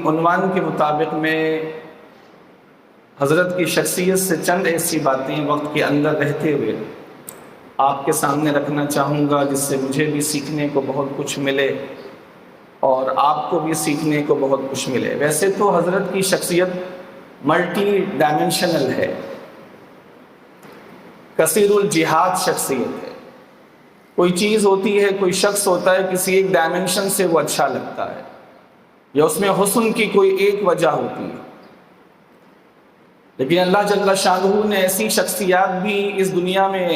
عنوان کے مطابق میں حضرت کی شخصیت سے چند ایسی باتیں وقت کے اندر رہتے ہوئے آپ کے سامنے رکھنا چاہوں گا، جس سے مجھے بھی سیکھنے کو بہت کچھ ملے اور آپ کو بھی سیکھنے کو بہت کچھ ملے۔ ویسے تو حضرت کی شخصیت ملٹی ڈائمینشنل ہے، کثیر الجہات شخصیت ہے۔ کوئی چیز ہوتی ہے، کوئی شخص ہوتا ہے، کسی ایک ڈائمینشن سے وہ اچھا لگتا ہے یا اس میں حسن کی کوئی ایک وجہ ہوتی ہے، لیکن اللہ جل شانہ نے ایسی شخصیات بھی اس دنیا میں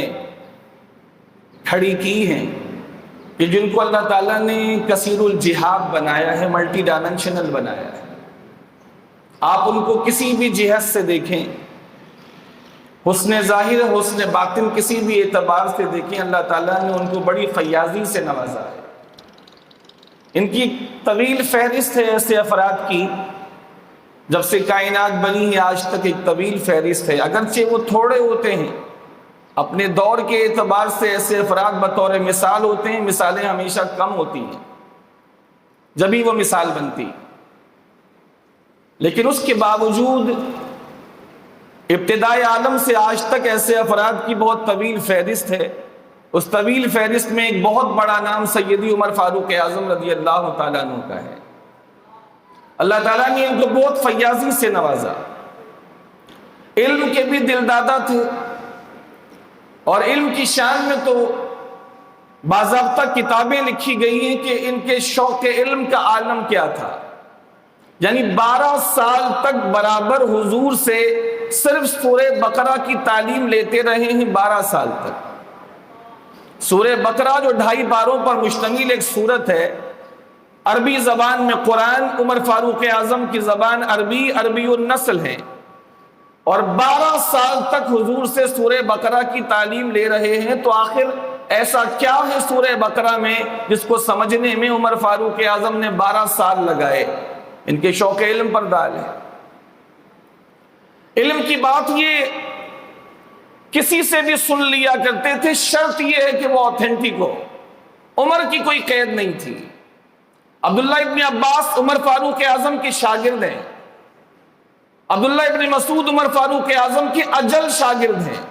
کھڑی کی ہیں کہ جن کو اللہ تعالیٰ نے کثیر الجہات بنایا ہے، ملٹی ڈائمینشنل بنایا ہے۔ آپ ان کو کسی بھی جہت سے دیکھیں، حسن ظاہر حسن باطن کسی بھی اعتبار سے دیکھیں، اللہ تعالیٰ نے ان کو بڑی فیاضی سے نوازا ہے۔ ان کی طویل فہرست ہے ایسے افراد کی، جب سے کائنات بنی ہے آج تک ایک طویل فہرست ہے، اگرچہ وہ تھوڑے ہوتے ہیں، اپنے دور کے اعتبار سے ایسے افراد بطور مثال ہوتے ہیں، مثالیں ہمیشہ کم ہوتی ہیں جبھی وہ مثال بنتی، لیکن اس کے باوجود ابتدائے عالم سے آج تک ایسے افراد کی بہت طویل فہرست ہے۔ اس طویل فہرست میں ایک بہت بڑا نام سیدی عمر فاروق اعظم رضی اللہ تعالیٰ عنہ کا ہے۔ اللہ تعالیٰ نے ان کو بہت فیاضی سے نوازا، علم کے بھی دلدادہ تھے، اور علم کی شان میں تو باضابطہ کتابیں لکھی گئی ہیں کہ ان کے شوق علم کا عالم کیا تھا۔ یعنی 12 سال تک برابر حضور سے صرف سورہ بقرہ کی تعلیم لیتے رہے ہیں، 12 سال تک۔ سورہ بقرہ جو 2.5 پاروں پر مشتمل ایک سورت ہے، عربی زبان میں قرآن، عمر فاروق اعظم کی زبان عربی النسل ہے، اور 12 سال تک حضور سے سورہ بقرہ کی تعلیم لے رہے ہیں، تو آخر ایسا کیا ہے سورہ بقرہ میں جس کو سمجھنے میں عمر فاروق اعظم نے 12 سال لگائے؟ ان کے شوق علم پر دال ہے۔ علم کی بات یہ کسی سے بھی سن لیا کرتے تھے، شرط یہ ہے کہ وہ آتھینٹک ہو، عمر کی کوئی قید نہیں تھی۔ عبداللہ ابن عباس عمر فاروق اعظم کے شاگرد ہیں، عبداللہ ابن مسعود عمر فاروق اعظم کے اجل شاگرد ہیں،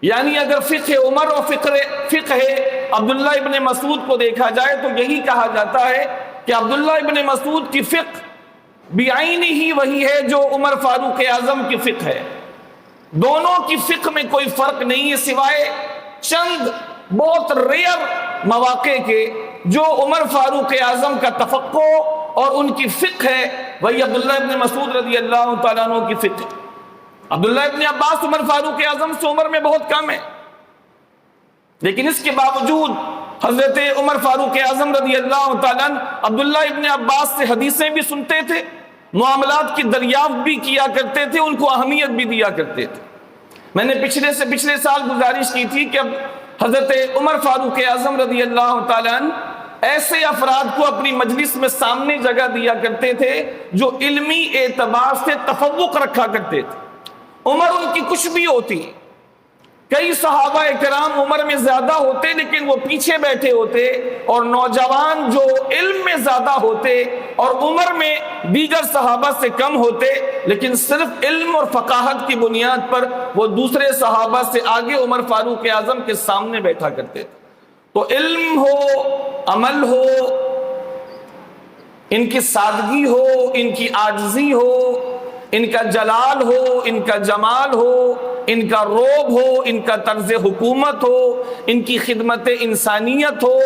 یعنی اگر فقہ عمر اور فقہ عبداللہ ابن مسعود کو دیکھا جائے تو یہی کہا جاتا ہے کہ عبداللہ ابن مسعود کی فقہ بعینی ہی وہی ہے جو عمر فاروق اعظم کی فقہ ہے۔ دونوں کی فقہ میں کوئی فرق نہیں ہے، سوائے چند بہت ریئر مواقع کے۔ جو عمر فاروق اعظم کا تفقہ اور ان کی فقہ ہے، وہی عبداللہ ابن مسعود رضی اللہ تعالیٰ عنہ کی فقہ ہے۔ عبداللہ ابن عباس عمر فاروق اعظم سے عمر میں بہت کم ہے، لیکن اس کے باوجود حضرت عمر فاروق اعظم رضی اللہ تعالیٰ عنہ عبداللہ ابن عباس سے حدیثیں بھی سنتے تھے، معاملات کی دریافت بھی کیا کرتے تھے، ان کو اہمیت بھی دیا کرتے تھے۔ میں نے پچھلے سال گزارش کی تھی کہ اب حضرت عمر فاروق اعظم رضی اللہ تعالیٰ عنہ ایسے افراد کو اپنی مجلس میں سامنے جگہ دیا کرتے تھے جو علمی اعتبار سے تفوق رکھا کرتے تھے۔ عمر ان کی کچھ بھی ہوتی، کئی صحابہ کرام عمر میں زیادہ ہوتے لیکن وہ پیچھے بیٹھے ہوتے، اور نوجوان جو علم میں زیادہ ہوتے اور عمر میں دیگر صحابہ سے کم ہوتے، لیکن صرف علم اور فقاہت کی بنیاد پر وہ دوسرے صحابہ سے آگے عمر فاروق اعظم کے سامنے بیٹھا کرتے تھے۔ تو علم ہو، عمل ہو، ان کی سادگی ہو، ان کی عاجزی ہو، ان کا جلال ہو، ان کا جمال ہو، ان کا روب ہو، ان کا طرز حکومت ہو، ان کی خدمت انسانیت ہو،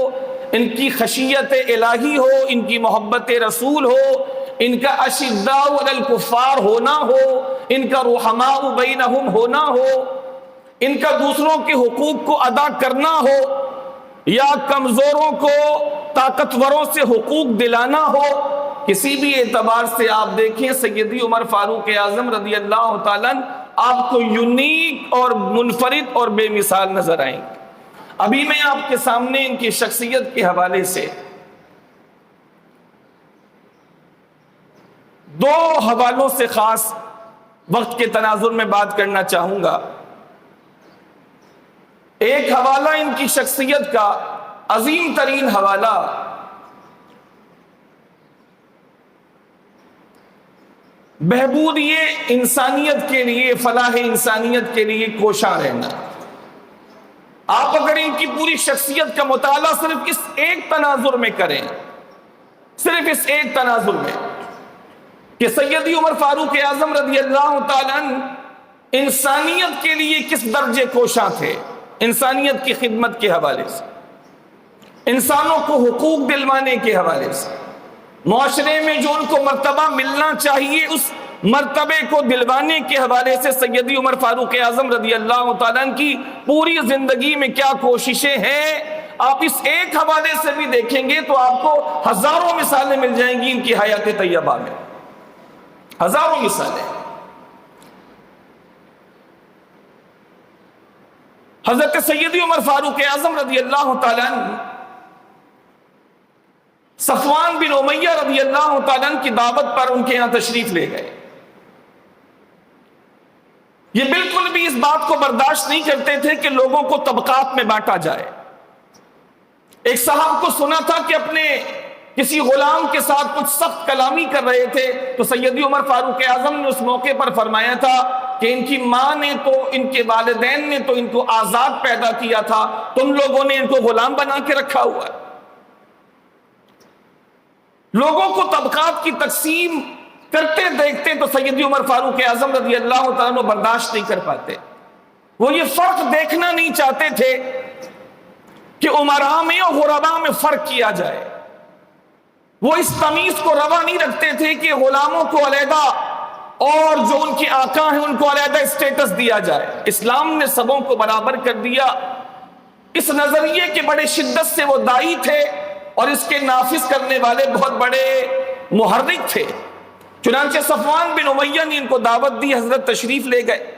ان کی خشیت الہی ہو، ان کی محبت رسول ہو، ان کا اشداء علی الکفار ہونا ہو، ان کا رحماء بینہم ہونا ہو، ان کا دوسروں کے حقوق کو ادا کرنا ہو، یا کمزوروں کو طاقتوروں سے حقوق دلانا ہو، کسی بھی اعتبار سے آپ دیکھیں سیدی عمر فاروق اعظم رضی اللہ تعالیٰ عنہ آپ کو یونیک اور منفرد اور بے مثال نظر آئیں گے۔ ابھی میں آپ کے سامنے ان کی شخصیت کے حوالے سے 2 حوالوں سے خاص وقت کے تناظر میں بات کرنا چاہوں گا۔ ایک حوالہ ان کی شخصیت کا عظیم ترین حوالہ بہبود انسانیت کے لیے، فلاح انسانیت کے لیے کوشاں رہنا۔ آپ اگر ان کی پوری شخصیت کا مطالعہ صرف اس ایک تناظر میں کریں، صرف اس ایک تناظر میں کہ سیدی عمر فاروق اعظم رضی اللہ تعالیٰ عنہ انسانیت کے لیے کس درجے کوشاں تھے، انسانیت کی خدمت کے حوالے سے، انسانوں کو حقوق دلوانے کے حوالے سے، معاشرے میں جو ان کو مرتبہ ملنا چاہیے اس مرتبے کو دلوانے کے حوالے سے سیدی عمر فاروق اعظم رضی اللہ تعالیٰ عنہ کی پوری زندگی میں کیا کوششیں ہیں، آپ اس ایک حوالے سے بھی دیکھیں گے تو آپ کو ہزاروں مثالیں مل جائیں گی ان کی حیات طیبہ میں، ہزاروں مثالیں۔ حضرت سیدی عمر فاروق اعظم رضی اللہ تعالیٰ عنہ صفوان بن امیہ رضی اللہ تعالیٰ عنہ کی دعوت پر ان کے یہاں تشریف لے گئے۔ یہ بالکل بھی اس بات کو برداشت نہیں کرتے تھے کہ لوگوں کو طبقات میں بانٹا جائے۔ ایک صاحب کو سنا تھا کہ اپنے کسی غلام کے ساتھ کچھ سخت کلامی کر رہے تھے، تو سیدی عمر فاروق اعظم نے اس موقع پر فرمایا تھا کہ ان کی ماں نے تو، ان کے والدین نے تو ان کو آزاد پیدا کیا تھا، تم لوگوں نے ان کو غلام بنا کے رکھا ہوا ہے۔ لوگوں کو طبقات کی تقسیم کرتے دیکھتے تو سیدی عمر فاروق اعظم رضی اللہ تعالیٰ برداشت نہیں کر پاتے۔ وہ یہ فرق دیکھنا نہیں چاہتے تھے کہ امراء میں اور غرباء میں فرق کیا جائے۔ وہ اس تمیز کو روا نہیں رکھتے تھے کہ غلاموں کو علیحدہ اور جو ان کے آقا ہیں ان کو علیحدہ اسٹیٹس دیا جائے۔ اسلام نے سبوں کو برابر کر دیا۔ اس نظریے کے بڑے شدت سے وہ داعی تھے اور اس کے نافذ کرنے والے بہت بڑے محرک تھے۔ چنانچہ صفوان بن امیہ نے ان کو دعوت دی، حضرت تشریف لے گئے۔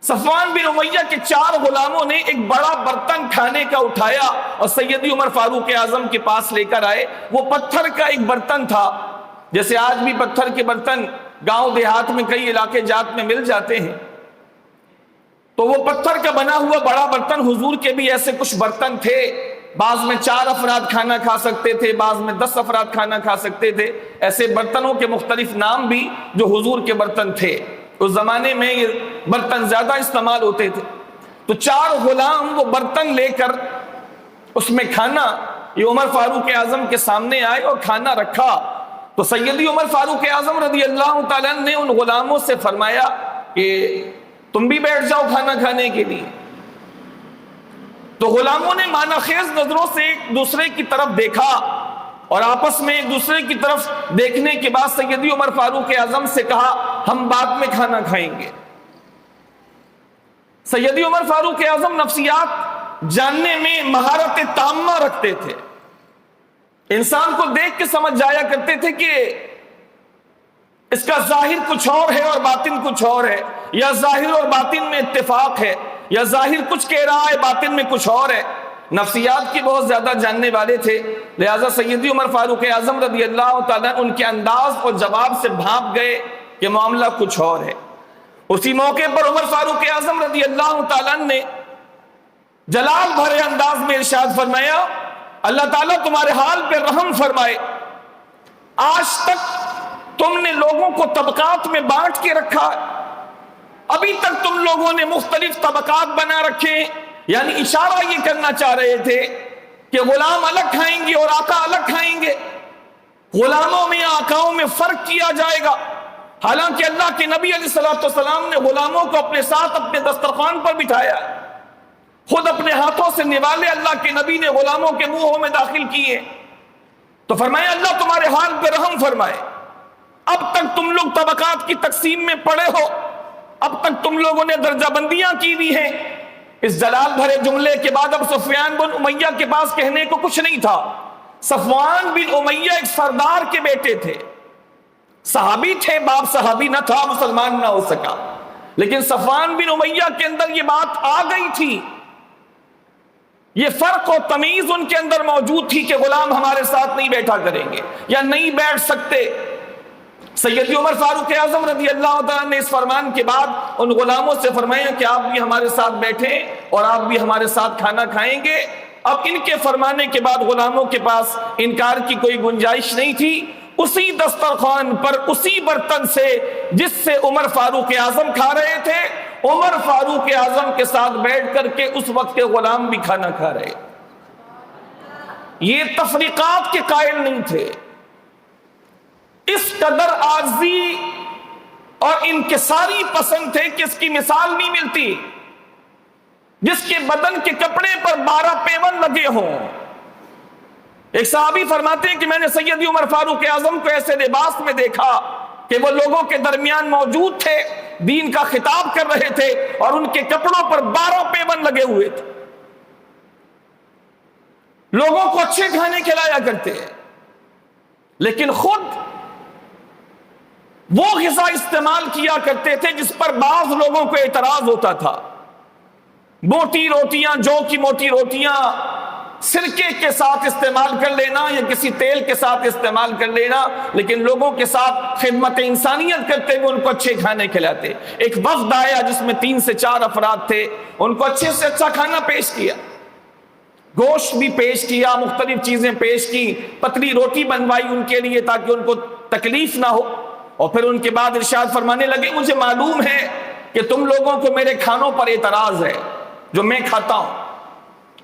صفوان بن امیہ کے 4 غلاموں نے ایک بڑا برتن کھانے کا اٹھایا اور سیدی عمر فاروق اعظم کے پاس لے کر آئے۔ وہ پتھر کا ایک برتن تھا، جیسے آج بھی پتھر کے برتن گاؤں دیہات میں کئی علاقے جات میں مل جاتے ہیں، تو وہ پتھر کا بنا ہوا بڑا برتن، حضور کے بھی ایسے کچھ برتن تھے، بعض میں 4 افراد کھانا کھا سکتے تھے، بعض میں 10 افراد کھانا کھا سکتے تھے۔ ایسے برتنوں کے مختلف نام بھی جو حضور کے برتن تھے، اس زمانے میں یہ برتن زیادہ استعمال ہوتے تھے۔ تو 4 غلام وہ برتن لے کر اس میں کھانا، یہ عمر فاروق اعظم کے سامنے آئے اور کھانا رکھا۔ تو سیدی عمر فاروق اعظم رضی اللہ تعالیٰ نے ان غلاموں سے فرمایا کہ تم بھی بیٹھ جاؤ کھانا کھانے کے لیے۔ تو غلاموں نے معنی خیز نظروں سے ایک دوسرے کی طرف دیکھا اور آپس میں ایک دوسرے کی طرف دیکھنے کے بعد سیدی عمر فاروق اعظم سے کہا ہم بعد میں کھانا کھائیں گے۔ سیدی عمر فاروق اعظم نفسیات جاننے میں مہارت تامہ رکھتے تھے۔ انسان کو دیکھ کے سمجھ جایا کرتے تھے کہ اس کا ظاہر کچھ اور ہے اور باطن کچھ اور ہے، یا ظاہر اور باطن میں اتفاق ہے، یا ظاہر کچھ کہہ رہا ہے باطن میں کچھ اور ہے۔ نفسیات کی بہت زیادہ جاننے والے تھے، لہذا سیدی عمر فاروق اعظم رضی اللہ تعالیٰ ان کے انداز اور جواب سے بھانپ گئے کہ معاملہ کچھ اور ہے۔ اسی موقع پر عمر فاروق اعظم رضی اللہ تعالیٰ نے جلال بھرے انداز میں ارشاد فرمایا اللہ تعالیٰ تمہارے حال پہ رحم فرمائے، آج تک تم نے لوگوں کو طبقات میں بانٹ کے رکھا، ابھی تک تم لوگوں نے مختلف طبقات بنا رکھے، یعنی اشارہ یہ کرنا چاہ رہے تھے کہ غلام الگ کھائیں گے اور آقا الگ کھائیں گے، غلاموں میں آقاؤں میں فرق کیا جائے گا۔ حالانکہ اللہ کے نبی علیہ السلام نے غلاموں کو اپنے ساتھ اپنے دسترخوان پر بٹھایا، خود اپنے ہاتھوں سے نوالے اللہ کے نبی نے غلاموں کے منہوں میں داخل کیے، تو فرمایا اللہ تمہارے حال پہ رحم فرمائے، اب تک تم لوگ طبقات کی تقسیم میں پڑے ہو، اب تک تم لوگوں نے درجہ بندیاں کی ہوئی ہیں۔ اس جلال بھرے جملے کے بعد اب صفوان بن امیہ کے پاس کہنے کو کچھ نہیں تھا۔ صفوان بن امیہ ایک سردار کے بیٹے تھے، صحابی تھے، باپ صحابی نہ تھا، مسلمان نہ ہو سکا، لیکن صفوان بن امیہ کے اندر یہ بات آ گئی تھی، یہ فرق و تمیز ان کے اندر موجود تھی کہ غلام ہمارے ساتھ نہیں بیٹھا کریں گے یا نہیں بیٹھ سکتے۔ سیدی عمر فاروق اعظم رضی اللہ تعالیٰ نے اس فرمان کے بعد ان غلاموں سے فرمایا کہ آپ بھی ہمارے ساتھ بیٹھیں اور آپ بھی ہمارے ساتھ کھانا کھائیں گے۔ اب ان کے فرمانے کے بعد غلاموں کے پاس انکار کی کوئی گنجائش نہیں تھی، اسی دسترخوان پر اسی برتن سے جس سے عمر فاروق اعظم کھا رہے تھے، عمر فاروق اعظم کے ساتھ بیٹھ کر کے اس وقت کے غلام بھی کھانا کھا رہے۔ یہ تفریقات کے قائل نہیں تھے، اس قدر عاجزی اور انکساری پسند تھے کہ اس کی مثال نہیں ملتی، جس کے بدن کے کپڑے پر 12 پیون لگے ہوں۔ ایک صحابی فرماتے ہیں کہ میں نے سیدی عمر فاروق اعظم کو ایسے لباس میں دیکھا کہ وہ لوگوں کے درمیان موجود تھے، دین کا خطاب کر رہے تھے اور ان کے کپڑوں پر 12 پیون لگے ہوئے تھے، لوگوں کو اچھے کھانے کھلایا کرتے، لیکن خود وہ غذا استعمال کیا کرتے تھے جس پر بعض لوگوں کو اعتراض ہوتا تھا۔ موٹی روٹیاں، جو کی موٹی روٹیاں سرکے کے ساتھ استعمال کر لینا یا کسی تیل کے ساتھ استعمال کر لینا، لیکن لوگوں کے ساتھ خدمت انسانیت کرتے ہوئے ان کو اچھے کھانے کھلاتے۔ ایک وفد آیا جس میں 3 سے 4 افراد تھے، ان کو اچھے سے اچھا کھانا پیش کیا، گوشت بھی پیش کیا، مختلف چیزیں پیش کی، پتلی روٹی بنوائی ان کے لیے تاکہ ان کو تکلیف نہ ہو، اور پھر ان کے بعد ارشاد فرمانے لگے مجھے معلوم ہے کہ تم لوگوں کو میرے کھانوں پر اعتراض ہے جو میں کھاتا ہوں،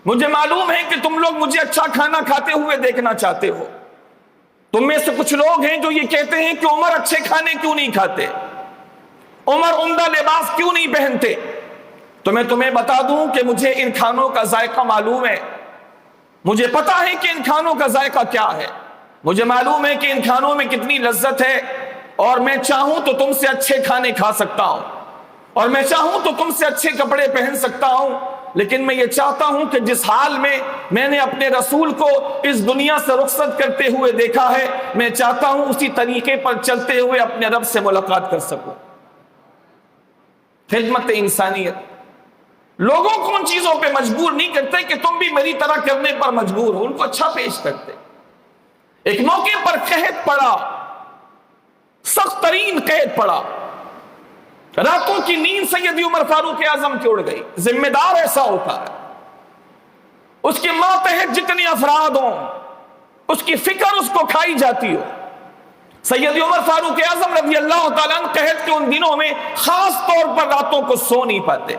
مجھے معلوم ہے کہ تم لوگ مجھے اچھا کھانا کھاتے ہوئے دیکھنا چاہتے ہو، تم میں سے کچھ لوگ ہیں جو یہ کہتے ہیں کہ عمر اچھے کھانے کیوں نہیں کھاتے، عمر عمدہ لباس کیوں نہیں پہنتے۔ تو میں تمہیں بتا دوں کہ مجھے ان کھانوں کا ذائقہ معلوم ہے، مجھے پتا ہے کہ ان کھانوں کا ذائقہ کیا ہے، مجھے معلوم ہے کہ ان کھانوں میں کتنی لذت ہے، اور میں چاہوں تو تم سے اچھے کھانے کھا سکتا ہوں، اور میں چاہوں تو تم سے اچھے کپڑے پہن سکتا ہوں، لیکن میں یہ چاہتا ہوں کہ جس حال میں نے اپنے رسول کو اس دنیا سے رخصت کرتے ہوئے دیکھا ہے، میں چاہتا ہوں اسی طریقے پر چلتے ہوئے اپنے رب سے ملاقات کر سکوں۔ خدمت انسانیت لوگوں کو ان چیزوں پہ مجبور نہیں کرتے کہ تم بھی میری طرح کرنے پر مجبور ہو، ان کو اچھا پیش کرتے۔ ایک موقع پر قحط پڑا، سخت ترین قحط پڑا، راتوں کی نیند سیدی عمر فاروق اعظم کی اڑ گئی۔ ذمہ دار ایسا ہوتا ہے، اس کے ماتحت جتنے افراد ہوں اس کی فکر اس کو کھائی جاتی ہو۔ سیدی عمر فاروق اعظم رضی اللہ تعالیٰ عنہ قحط کے ان دنوں میں خاص طور پر راتوں کو سو نہیں پاتے،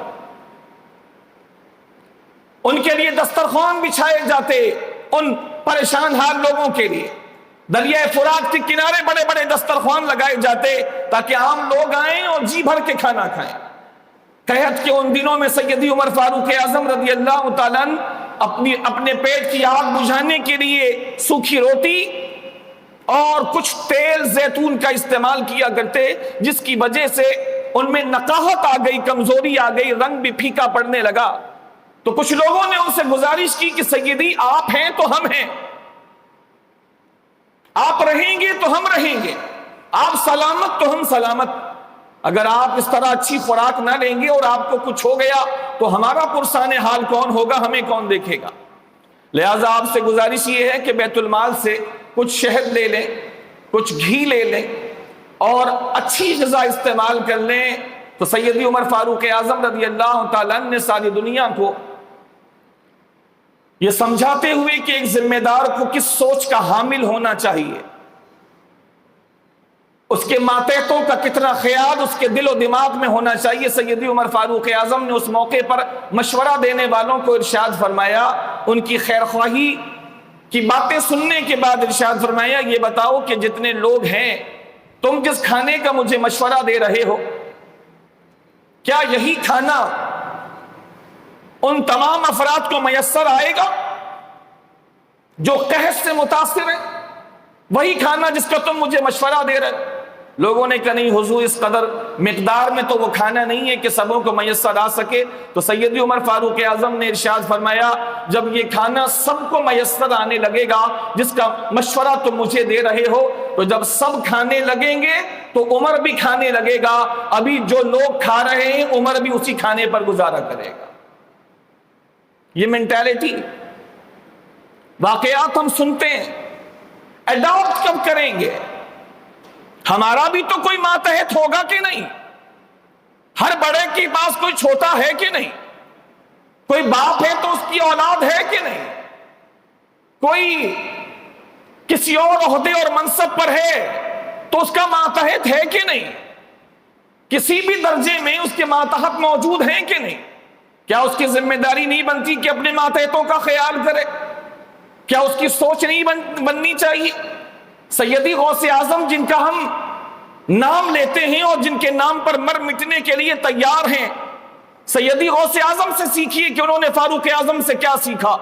ان کے لیے دسترخوان بچھائے جاتے، ان پریشان حال لوگوں کے لیے دریائے فرات کے کنارے بڑے بڑے دسترخوان لگائے جاتے تاکہ عام لوگ آئیں اور جی بھر کے کھانا کھائیں۔ قحط کے ان دنوں میں سیدی عمر فاروق اعظم رضی اللہ تعالیٰ عنہ اپنے پیٹ کی آگ بجھانے کے لیے سوکھی روٹی اور کچھ تیل زیتون کا استعمال کیا کرتے، جس کی وجہ سے ان میں نقاہت آ گئی، کمزوری آ گئی، رنگ بھی پھیکا پڑنے لگا۔ تو کچھ لوگوں نے ان سے گزارش کی کہ سیدی آپ ہیں تو ہم ہیں، آپ رہیں گے تو ہم رہیں گے، آپ سلامت تو ہم سلامت، اگر آپ اس طرح اچھی خوراک نہ لیں گے اور آپ کو کچھ ہو گیا تو ہمارا پرسان حال کون ہوگا، ہمیں کون دیکھے گا۔ لہٰذا آپ سے گزارش یہ ہے کہ بیت المال سے کچھ شہد لے لیں، کچھ گھی لے لیں اور اچھی غذا استعمال کر لیں۔ تو سیدی عمر فاروق اعظم رضی اللہ تعالیٰ عنہ نے ساری دنیا کو یہ سمجھاتے ہوئے کہ ایک ذمہ دار کو کس سوچ کا حامل ہونا چاہیے، اس کے ماتحتوں کا کتنا خیال اس کے دل و دماغ میں ہونا چاہیے، سیدی عمر فاروق اعظم نے اس موقع پر مشورہ دینے والوں کو ارشاد فرمایا، ان کی خیر خواہی کی باتیں سننے کے بعد ارشاد فرمایا یہ بتاؤ کہ جتنے لوگ ہیں تم جس کھانے کا مجھے مشورہ دے رہے ہو، کیا یہی کھانا ان تمام افراد کو میسر آئے گا جو قحط سے متاثر ہیں؟ وہی کھانا جس کا تم مجھے مشورہ دے رہے؟ لوگوں نے کہا نہیں حضور، اس قدر مقدار میں تو وہ کھانا نہیں ہے کہ سبوں کو میسر آ سکے۔ تو سیدی عمر فاروق اعظم نے ارشاد فرمایا جب یہ کھانا سب کو میسر آنے لگے گا جس کا مشورہ تم مجھے دے رہے ہو، تو جب سب کھانے لگیں گے تو عمر بھی کھانے لگے گا، ابھی جو لوگ کھا رہے ہیں عمر بھی اسی کھانے پر گزارا کرے گا۔ یہ مینٹیلٹی واقعات ہم سنتے ہیں، اڈاپٹ کب کریں گے؟ ہمارا بھی تو کوئی ماتحت ہوگا کہ نہیں؟ ہر بڑے کے پاس کوئی چھوٹا ہے کہ نہیں؟ کوئی باپ ہے تو اس کی اولاد ہے کہ نہیں؟ کوئی کسی اور عہدے اور منصب پر ہے تو اس کا ماتحت ہے کہ نہیں؟ کسی بھی درجے میں اس کے ماتحت موجود ہیں کہ نہیں؟ کیا اس کی ذمہ داری نہیں بنتی کہ اپنے ماتحتوں کا خیال کرے؟ کیا اس کی سوچ نہیں بننی چاہیے؟ سیدی غوث اعظم جن کا ہم نام لیتے ہیں اور جن کے نام پر مر مٹنے کے لیے تیار ہیں، سیدی غوث اعظم سے سیکھیے کہ انہوں نے فاروق اعظم سے کیا سیکھا،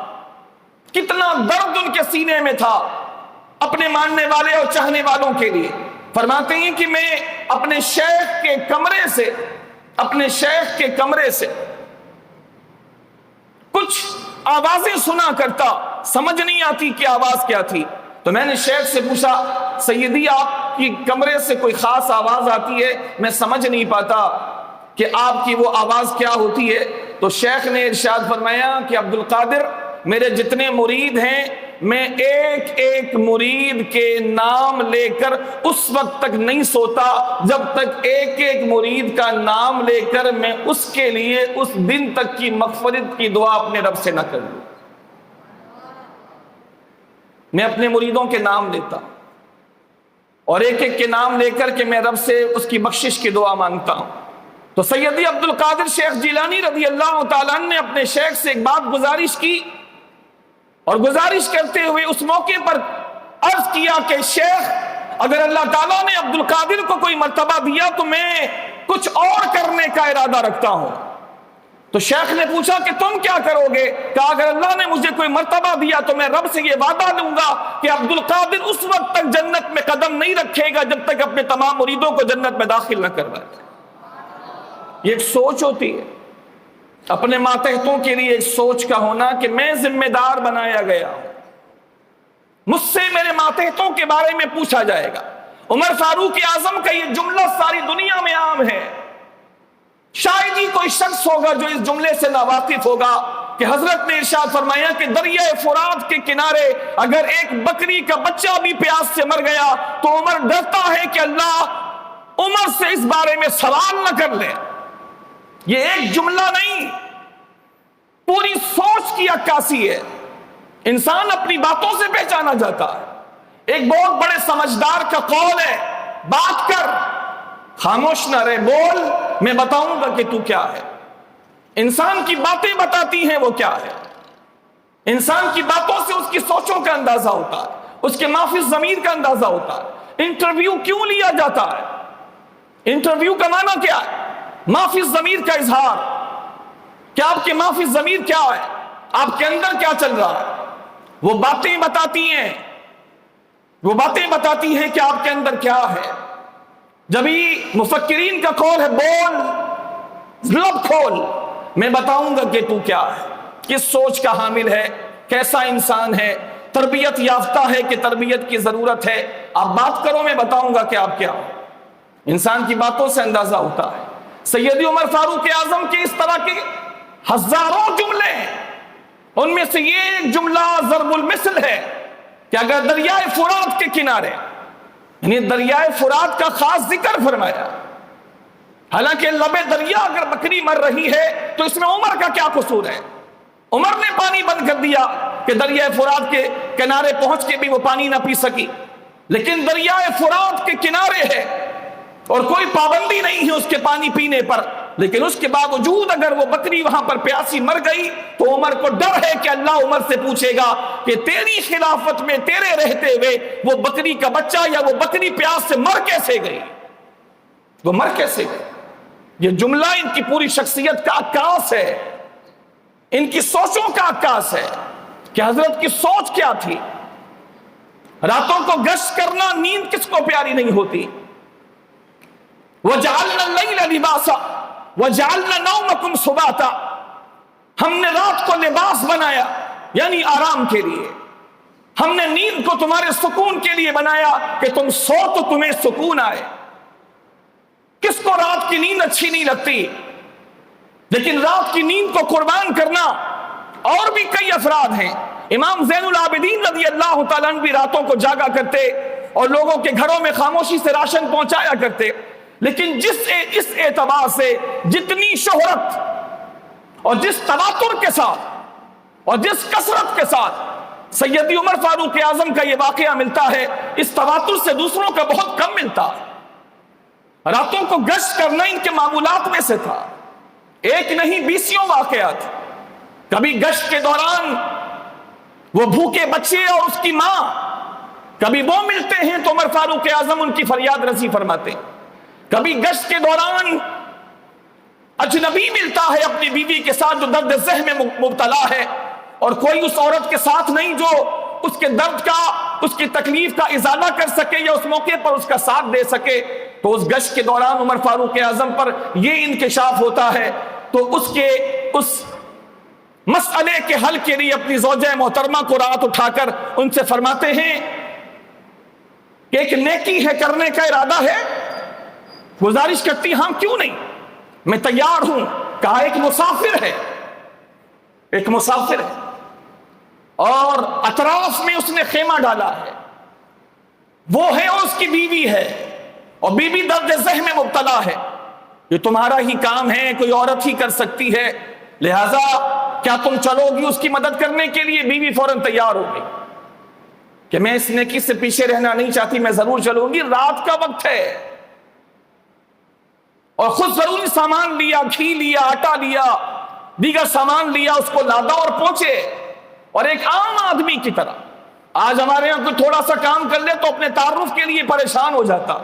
کتنا درد ان کے سینے میں تھا اپنے ماننے والے اور چاہنے والوں کے لیے۔ فرماتے ہیں کہ میں اپنے شیخ کے کمرے سے کچھ آوازیں سنا کرتا، سمجھ نہیں آتی کہ آواز کیا تھی، تو میں نے شیخ سے پوچھا سیدی آپ کی کمرے سے کوئی خاص آواز آتی ہے، میں سمجھ نہیں پاتا کہ آپ کی وہ آواز کیا ہوتی ہے۔ تو شیخ نے ارشاد فرمایا کہ عبد القادر، میرے جتنے مرید ہیں میں ایک ایک مرید کے نام لے کر اس وقت تک نہیں سوتا جب تک ایک ایک مرید کا نام لے کر میں اس کے لیے اس دن تک کی مغفرت کی دعا اپنے رب سے نہ کر لوں۔ میں اپنے مریدوں کے نام لیتا اور ایک ایک کے نام لے کر کے میں رب سے اس کی بخشش کی دعا مانگتا ہوں۔ تو سیدی عبد القادر شیخ جیلانی رضی اللہ تعالیٰ عنہ نے اپنے شیخ سے ایک بات گزارش کی، اور گزارش کرتے ہوئے اس موقع پر عرض کیا کہ شیخ، اگر اللہ تعالیٰ نے عبد القادر کو کوئی مرتبہ دیا تو میں کچھ اور کرنے کا ارادہ رکھتا ہوں۔ تو شیخ نے پوچھا کہ تم کیا کرو گے؟ کہا اگر اللہ نے مجھے کوئی مرتبہ دیا تو میں رب سے یہ وعدہ لوں گا کہ عبد القادر اس وقت تک جنت میں قدم نہیں رکھے گا جب تک اپنے تمام مریدوں کو جنت میں داخل نہ کروائے۔ یہ ایک سوچ ہوتی ہے، اپنے ماتحتوں کے لیے ایک سوچ کا ہونا کہ میں ذمہ دار بنایا گیا ہوں، مجھ سے میرے ماتحتوں کے بارے میں پوچھا جائے گا۔ عمر فاروق اعظم کا یہ جملہ ساری دنیا میں عام ہے، شاید ہی کوئی شخص ہوگا جو اس جملے سے ناواقف ہوگا کہ حضرت نے ارشاد فرمایا کہ دریائے فرات کے کنارے اگر ایک بکری کا بچہ بھی پیاس سے مر گیا تو عمر ڈرتا ہے کہ اللہ عمر سے اس بارے میں سوال نہ کر لے۔ یہ ایک جملہ نہیں، پوری سوچ کی عکاسی ہے۔ انسان اپنی باتوں سے پہچانا جاتا ہے۔ ایک بہت بڑے سمجھدار کا قول ہے، بات کر، خاموش نہ رہے، بول، میں بتاؤں گا کہ تو کیا ہے۔ انسان کی باتیں بتاتی ہیں وہ کیا ہے۔ انسان کی باتوں سے اس کی سوچوں کا اندازہ ہوتا ہے، اس کے مافی ضمیر کا اندازہ ہوتا ہے۔ انٹرویو کیوں لیا جاتا ہے؟ انٹرویو کا معنی کیا ہے؟ مافی ضمیر کا اظہار، کہ آپ کے مافی ضمیر کیا ہے، آپ کے اندر کیا چل رہا ہے۔ وہ باتیں بتاتی ہیں کہ آپ کے اندر کیا ہے۔ جب ہی مفکرین کا قول ہے بول، لب کھول، میں بتاؤں گا کہ تو کیا ہے، کس سوچ کا حامل ہے، کیسا انسان ہے، تربیت یافتہ ہے کہ تربیت کی ضرورت ہے۔ آپ بات کرو، میں بتاؤں گا کہ آپ کیا ہو۔ انسان کی باتوں سے اندازہ ہوتا ہے۔ سیدی عمر فاروق اعظم کے اس طرح کے ہزاروں جملے ہیں، ان میں سے یہ ایک جملہ ضرب المثل ہے کہ اگر دریائے فرات کے کنارے، یعنی دریائے فرات کا خاص ذکر فرمایا، حالانکہ لبے دریا اگر بکری مر رہی ہے تو اس میں عمر کا کیا قصور ہے؟ عمر نے پانی بند کر دیا کہ دریائے فرات کے کنارے پہنچ کے بھی وہ پانی نہ پی سکی، لیکن دریائے فرات کے کنارے ہے اور کوئی پابندی نہیں ہے اس کے پانی پینے پر، لیکن اس کے باوجود اگر وہ بکری وہاں پر پیاسی مر گئی تو عمر کو ڈر ہے کہ اللہ عمر سے پوچھے گا کہ تیری خلافت میں تیرے رہتے ہوئے وہ بکری کا بچہ یا وہ بکری پیاس سے مر کیسے گئی، وہ مر کیسے گئی۔ یہ جملہ ان کی پوری شخصیت کا عکاس ہے، ان کی سوچوں کا عکاس ہے کہ حضرت کی سوچ کیا تھی۔ راتوں کو گشت کرنا، نیند کس کو پیاری نہیں ہوتی۔ وَجَعَلْنَا اللَّيْلَ لِبَاسًا وَجَعَلْنَا نَوْمَكُمْ سُبَاتًا، ہم نے رات کو لباس بنایا یعنی آرام کے لیے، ہم نے نیند کو تمہارے سکون کے لیے بنایا کہ تم سو تو تمہیں سکون آئے۔ کس کو رات کی نیند اچھی نہیں لگتی، لیکن رات کی نیند کو قربان کرنا، اور بھی کئی افراد ہیں۔ امام زین العابدین رضی اللہ تعالیٰ عنہ بھی راتوں کو جاگا کرتے اور لوگوں کے گھروں میں خاموشی سے راشن پہنچایا کرتے، لیکن اس اعتبار سے جتنی شہرت اور جس تواتر کے ساتھ اور جس کثرت کے ساتھ سیدی عمر فاروق اعظم کا یہ واقعہ ملتا ہے، اس تواتر سے دوسروں کا بہت کم ملتا ہے۔ راتوں کو گشت کرنا ان کے معمولات میں سے تھا، ایک نہیں 20 واقعات۔ کبھی گشت کے دوران وہ بھوکے بچے اور اس کی ماں، کبھی وہ ملتے ہیں تو عمر فاروق اعظم ان کی فریاد رسی فرماتے ہیں۔ کبھی گشت کے دوران اجنبی ملتا ہے اپنی بیوی کے ساتھ جو درد ذہن میں مبتلا ہے، اور کوئی اس عورت کے ساتھ نہیں جو اس کے درد کا، اس کی تکلیف کا ازالہ کر سکے یا اس موقع پر اس کا ساتھ دے سکے، تو اس گشت کے دوران عمر فاروق اعظم پر یہ انکشاف ہوتا ہے، تو اس مسئلے کے حل کے لیے اپنی زوجہ محترمہ کو رات اٹھا کر ان سے فرماتے ہیں کہ ایک نیکی ہے، کرنے کا ارادہ ہے، گزارش کرتی ہاں کیوں نہیں، میں تیار ہوں۔ کہا ایک مسافر ہے، ایک مسافر ہے اور اطراف میں اس نے خیمہ ڈالا ہے، وہ ہے اور اس کی بیوی ہے، اور بیوی درد ذہن میں مبتلا ہے، یہ تمہارا ہی کام ہے، کوئی عورت ہی کر سکتی ہے، لہذا کیا تم چلو گی اس کی مدد کرنے کے لیے؟ بیوی فوراً تیار ہو گئی کہ میں اس نیکی سے پیچھے رہنا نہیں چاہتی، میں ضرور چلوں گی، رات کا وقت ہے، اور خود ضروری سامان لیا، گھی لیا، آٹا لیا، دیگر سامان لیا، اس کو لادا اور پہنچے، اور ایک عام آدمی کی طرح۔ آج ہمارے یہاں کوئی تھوڑا سا کام کر لے تو اپنے تعارف کے لیے پریشان ہو جاتا،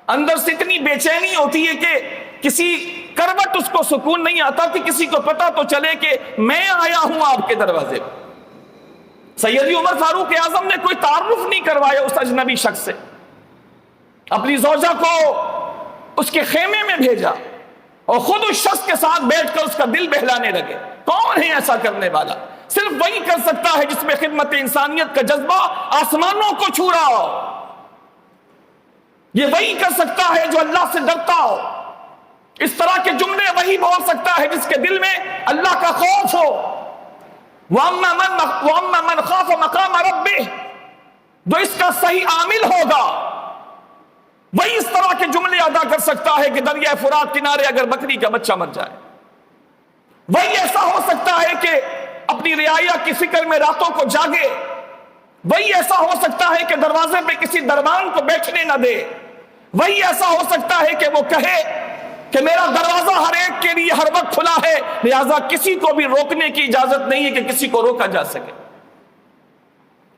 اندر سے اتنی بے چینی ہوتی ہے کہ کسی کروٹ اس کو سکون نہیں آتا کہ کسی کو پتا تو چلے کہ میں آیا ہوں آپ کے دروازے پر۔ سیدی عمر فاروق اعظم نے کوئی تعارف نہیں کروایا اس اجنبی شخص سے، اپنی زوجہ کو اس کے خیمے میں بھیجا اور خود اس شخص کے ساتھ بیٹھ کر اس کا دل بہلانے لگے۔ کون ہے ایسا کرنے والا؟ صرف وہی کر سکتا ہے جس میں خدمت انسانیت کا جذبہ آسمانوں کو چھو رہا ہو، یہ وہی کر سکتا ہے جو اللہ سے ڈرتا ہو، اس طرح کے جملے وہی بول سکتا ہے جس کے دل میں اللہ کا خوف ہو۔ وَأَمَّا مَنْ خَافَ مَقَامَ رَبِّهِ، جو اس کا صحیح عامل ہوگا وہی اس طرح کے جملے ادا کر سکتا ہے کہ دریائے فرات کنارے اگر بکری کا بچہ مر جائے، وہی ایسا ہو سکتا ہے کہ اپنی رعایا کی فکر میں راتوں کو جاگے، وہی ایسا ہو سکتا ہے کہ دروازے پہ کسی دربان کو بیٹھنے نہ دے، وہی ایسا ہو سکتا ہے کہ وہ کہے کہ میرا دروازہ ہر ایک کے لیے ہر وقت کھلا ہے، لہذا کسی کو بھی روکنے کی اجازت نہیں ہے کہ کسی کو روکا جا سکے۔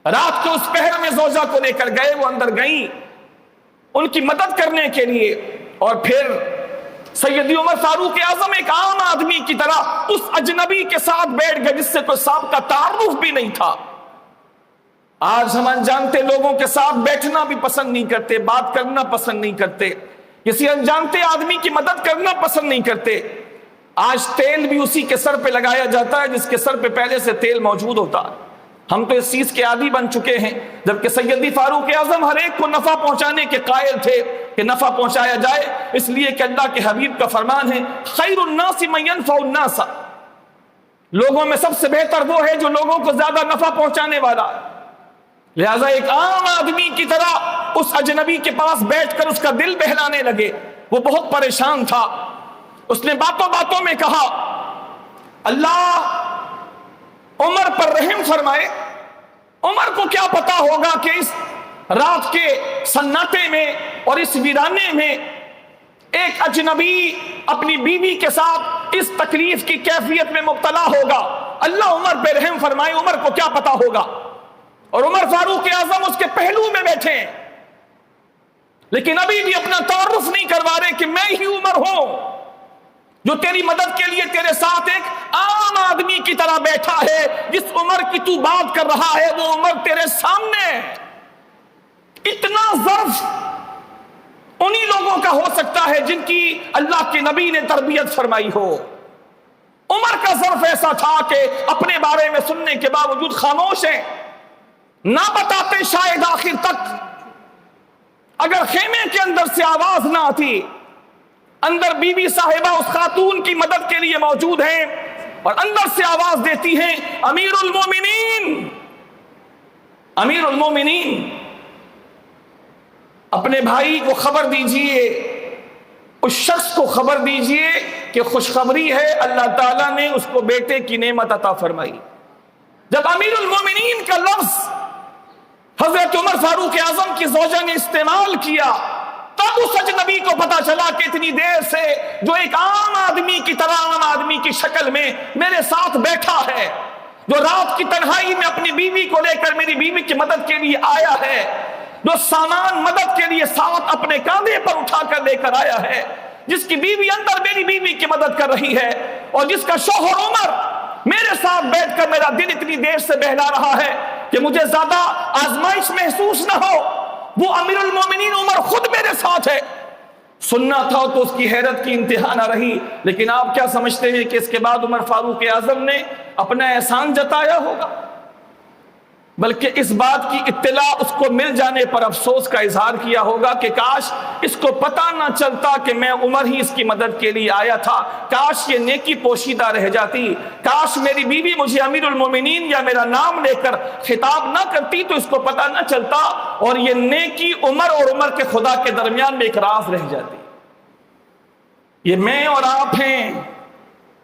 رات کو اس پہر میں زوجہ کو لے کر گئے، وہ اندر گئیں ان کی مدد کرنے کے لیے، اور پھر سیدی عمر فاروق اعظم ایک عام آدمی کی طرح اس اجنبی کے ساتھ بیٹھ گئے جس سے کوئی سابقہ تعارف بھی نہیں تھا۔ آج ہم انجانتے لوگوں کے ساتھ بیٹھنا بھی پسند نہیں کرتے، بات کرنا پسند نہیں کرتے، کسی انجانتے آدمی کی مدد کرنا پسند نہیں کرتے۔ آج تیل بھی اسی کے سر پہ لگایا جاتا ہے جس کے سر پہ پہلے سے تیل موجود ہوتا ہے، ہم تو اس چیز کے عادی بن چکے ہیں، جبکہ سیدی فاروق اعظم ہر ایک کو نفع پہنچانے کے قائل تھے کہ نفع پہنچایا جائے، اس لیے کہ اللہ کے حبیب کا فرمان ہے خیر الناس من ينفع الناس، لوگوں میں سب سے بہتر وہ ہے جو لوگوں کو زیادہ نفع پہنچانے والا ہے۔ لہذا ایک عام آدمی کی طرح اس اجنبی کے پاس بیٹھ کر اس کا دل بہلانے لگے، وہ بہت پریشان تھا، اس نے باتوں باتوں میں کہا اللہ عمر پر رحم فرمائے، عمر کو کیا پتا ہوگا کہ اس رات کے سناٹے میں اور اس ویرانے میں ایک اجنبی اپنی بیوی کے ساتھ اس تکلیف کی کیفیت میں مبتلا ہوگا، اللہ عمر پہ رحم فرمائے، عمر کو کیا پتا ہوگا۔ اور عمر فاروق اعظم اس کے پہلو میں بیٹھے ہیں، لیکن ابھی بھی اپنا تعارف نہیں کروا رہے کہ میں ہی عمر ہوں جو تیری مدد کے لیے تیرے ساتھ ایک عام آدمی کی طرح بیٹھا ہے، جس عمر کی تو بات کر رہا ہے وہ عمر تیرے سامنے ہے۔ اتنا ظرف انہی لوگوں کا ہو سکتا ہے جن کی اللہ کے نبی نے تربیت فرمائی ہو۔ عمر کا ظرف ایسا تھا کہ اپنے بارے میں سننے کے باوجود خاموش ہیں، نہ بتاتے شاید آخر تک، اگر خیمے کے اندر سے آواز نہ آتی، اندر بی بی صاحبہ اس خاتون کی مدد کے لیے موجود ہیں اور اندر سے آواز دیتی ہیں امیر المومنین، امیر المومنین اپنے بھائی کو خبر دیجئے، اس شخص کو خبر دیجئے کہ خوشخبری ہے، اللہ تعالیٰ نے اس کو بیٹے کی نعمت عطا فرمائی۔ جب امیر المومنین کا لفظ حضرت عمر فاروق اعظم کی زوجہ نے استعمال کیا، تب اس اجنبی کو پتا چلا کہ اتنی دیر سے جو ایک عام آدمی کی طرح عام آدمی کی شکل میں میرے ساتھ بیٹھا ہے، جو رات کی تنہائی میں اپنی بیوی کو لے کر میری بیوی کی مدد کے لیے آیا ہے، جو سامان مدد کے لیے ساتھ اپنے کاندھے پر اٹھا کر لے کر آیا ہے، جس کی بیوی اندر میری بیوی کی مدد کر رہی ہے، اور جس کا شوہر عمر میرے ساتھ بیٹھ کر میرا دل اتنی دیر سے بہلا رہا ہے کہ مجھے زیادہ آزمائش محسوس نہ ہو، وہ امیر المومنین عمر خود میرے ساتھ ہے۔ سننا تھا تو اس کی حیرت کی انتہا نہ رہی، لیکن آپ کیا سمجھتے ہیں کہ اس کے بعد عمر فاروق اعظم نے اپنا احسان جتایا ہوگا؟ بلکہ اس بات کی اطلاع اس کو مل جانے پر افسوس کا اظہار کیا ہوگا کہ کاش اس کو پتہ نہ چلتا کہ میں عمر ہی اس کی مدد کے لیے آیا تھا، کاش یہ نیکی پوشیدہ رہ جاتی، کاش میری بیوی مجھے امیر المومنین یا میرا نام لے کر خطاب نہ کرتی تو اس کو پتہ نہ چلتا، اور یہ نیکی عمر اور عمر کے خدا کے درمیان میں ایک راز رہ جاتی۔ یہ میں اور آپ ہیں،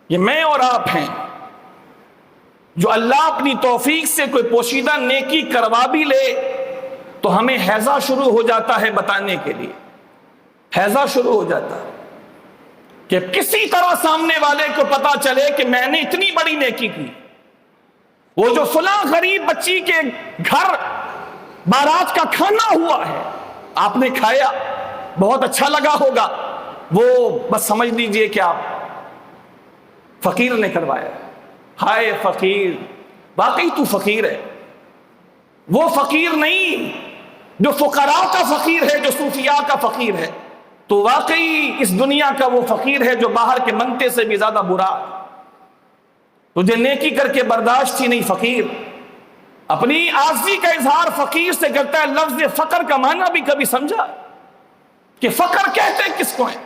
یہ میں اور آپ ہیں جو اللہ اپنی توفیق سے کوئی پوشیدہ نیکی کروا بھی لے تو ہمیں حیضہ شروع ہو جاتا ہے بتانے کے لیے، حیضہ شروع ہو جاتا ہے کہ کسی طرح سامنے والے کو پتا چلے کہ میں نے اتنی بڑی نیکی کی۔ وہ جو فلاں غریب بچی کے گھر بارات کا کھانا ہوا ہے، آپ نے کھایا، بہت اچھا لگا ہوگا، وہ بس سمجھ لیجئے کہ آپ فقیر نے کروایا۔ ہائے فقیر، واقعی تو فقیر ہے۔ وہ فقیر نہیں جو فقراء کا فقیر ہے، جو صوفیاء کا فقیر ہے، تو واقعی اس دنیا کا وہ فقیر ہے جو باہر کے منتے سے بھی زیادہ برا ہے۔ تجھے نیکی کر کے برداشت ہی نہیں فقیر، اپنی عاجزی کا اظہار فقیر سے کرتا ہے۔ لفظ فقر کا معنی بھی کبھی سمجھا کہ فقر کہتے کس کو ہیں؟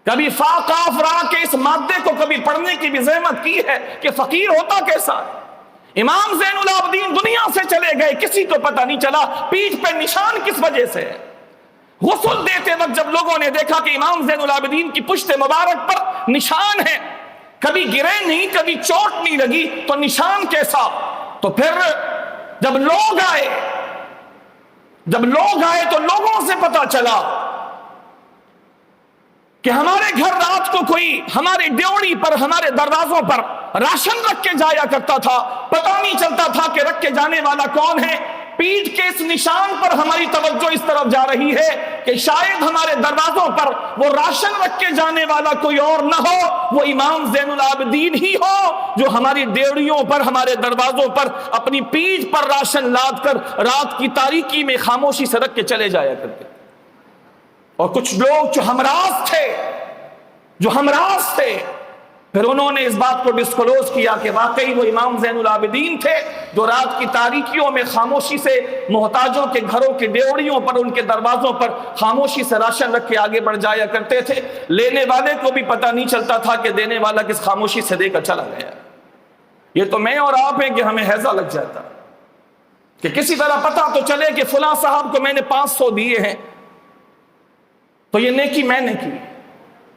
کبھی فا قاف را کے اس مادے کو کبھی پڑھنے کی بھی زحمت کی ہے کہ فقیر ہوتا کیسا ہے؟ امام زین العابدین دنیا سے چلے گئے، کسی کو پتہ نہیں چلا پیٹھ پہ نشان کس وجہ سے ہے۔ غسل دیتے وقت جب لوگوں نے دیکھا کہ امام زین العابدین کی پشت مبارک پر نشان ہے، کبھی گرے نہیں، کبھی چوٹ نہیں لگی، تو نشان کیسا؟ تو پھر جب لوگ آئے تو لوگوں سے پتہ چلا کہ ہمارے گھر رات کو کوئی ہمارے ڈیوڑی پر، ہمارے دروازوں پر راشن رکھ کے جایا کرتا تھا، پتہ نہیں چلتا تھا کہ رکھ کے جانے والا کون ہے۔ پیٹھ کے اس نشان پر ہماری توجہ اس طرف جا رہی ہے کہ شاید ہمارے دروازوں پر وہ راشن رکھ کے جانے والا کوئی اور نہ ہو، وہ امام زین العابدین ہی ہو جو ہماری ڈیوڑیوں پر، ہمارے دروازوں پر اپنی پیٹھ پر راشن لاد کر رات کی تاریکی میں خاموشی سے رکھ کے چلے جایا کرتے۔ اور کچھ لوگ جو ہمراز تھے پھر انہوں نے اس بات کو ڈسکلوز کیا کہ واقعی وہ امام زین العابدین تھے جو رات کی تاریکیوں میں خاموشی سے محتاجوں کے گھروں کی ڈیوڑیوں پر، ان کے دروازوں پر خاموشی سے راشن رکھ کے آگے بڑھ جایا کرتے تھے۔ لینے والے کو بھی پتہ نہیں چلتا تھا کہ دینے والا کس خاموشی سے دے کر چلا گیا۔ یہ تو میں اور آپ ہیں کہ ہمیں حیضہ لگ جاتا کہ کسی طرح پتہ تو چلے کہ فلاں صاحب کو میں نے 500 دیے ہیں تو یہ نیکی میں نے کی۔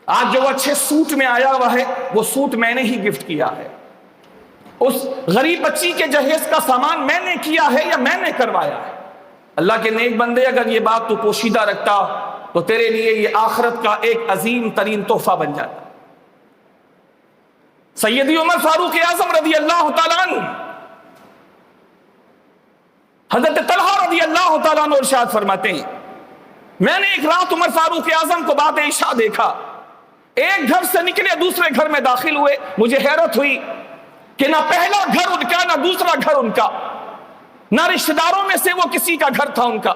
آج جو اچھے سوٹ میں آیا ہوا ہے وہ سوٹ میں نے ہی گفٹ کیا ہے، اس غریب بچی کے جہیز کا سامان میں نے کیا ہے یا میں نے کروایا ہے۔ اللہ کے نیک بندے، اگر یہ بات تو پوشیدہ رکھتا تو تیرے لیے یہ آخرت کا ایک عظیم ترین تحفہ بن جاتا۔ سیدی عمر فاروق اعظم رضی اللہ تعالیٰ عنہ، حضرت طلحہ رضی اللہ تعالیٰ عنہ ارشاد فرماتے ہیں، میں نے ایک رات عمر فاروق اعظم کو بعد عشاء دیکھا، ایک گھر سے نکلے دوسرے گھر میں داخل ہوئے۔ مجھے حیرت ہوئی کہ نہ پہلا گھر ان کا، نہ دوسرا گھر ان کا، نہ رشتہ داروں میں سے وہ کسی کا گھر تھا ان کا،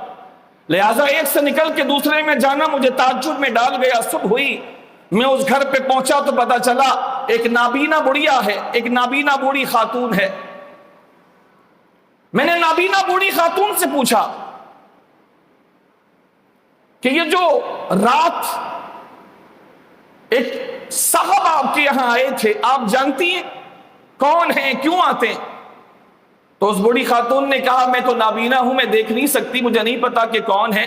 لہٰذا ایک سے نکل کے دوسرے میں جانا مجھے تعجب میں ڈال گیا۔ صبح ہوئی، میں اس گھر پہ پہنچا تو پتا چلا ایک نابینا بڑھیا ہے، ایک نابینا بوڑھی خاتون ہے۔ میں نے نابینا بوڑھی خاتون سے پوچھا کہ یہ جو رات ایک صاحب آپ کے یہاں آئے تھے، آپ جانتی ہیں کون ہیں، کیوں آتے ہیں؟ تو اس بوڑھی خاتون نے کہا میں تو نابینا ہوں، میں دیکھ نہیں سکتی، مجھے نہیں پتا کہ کون ہے۔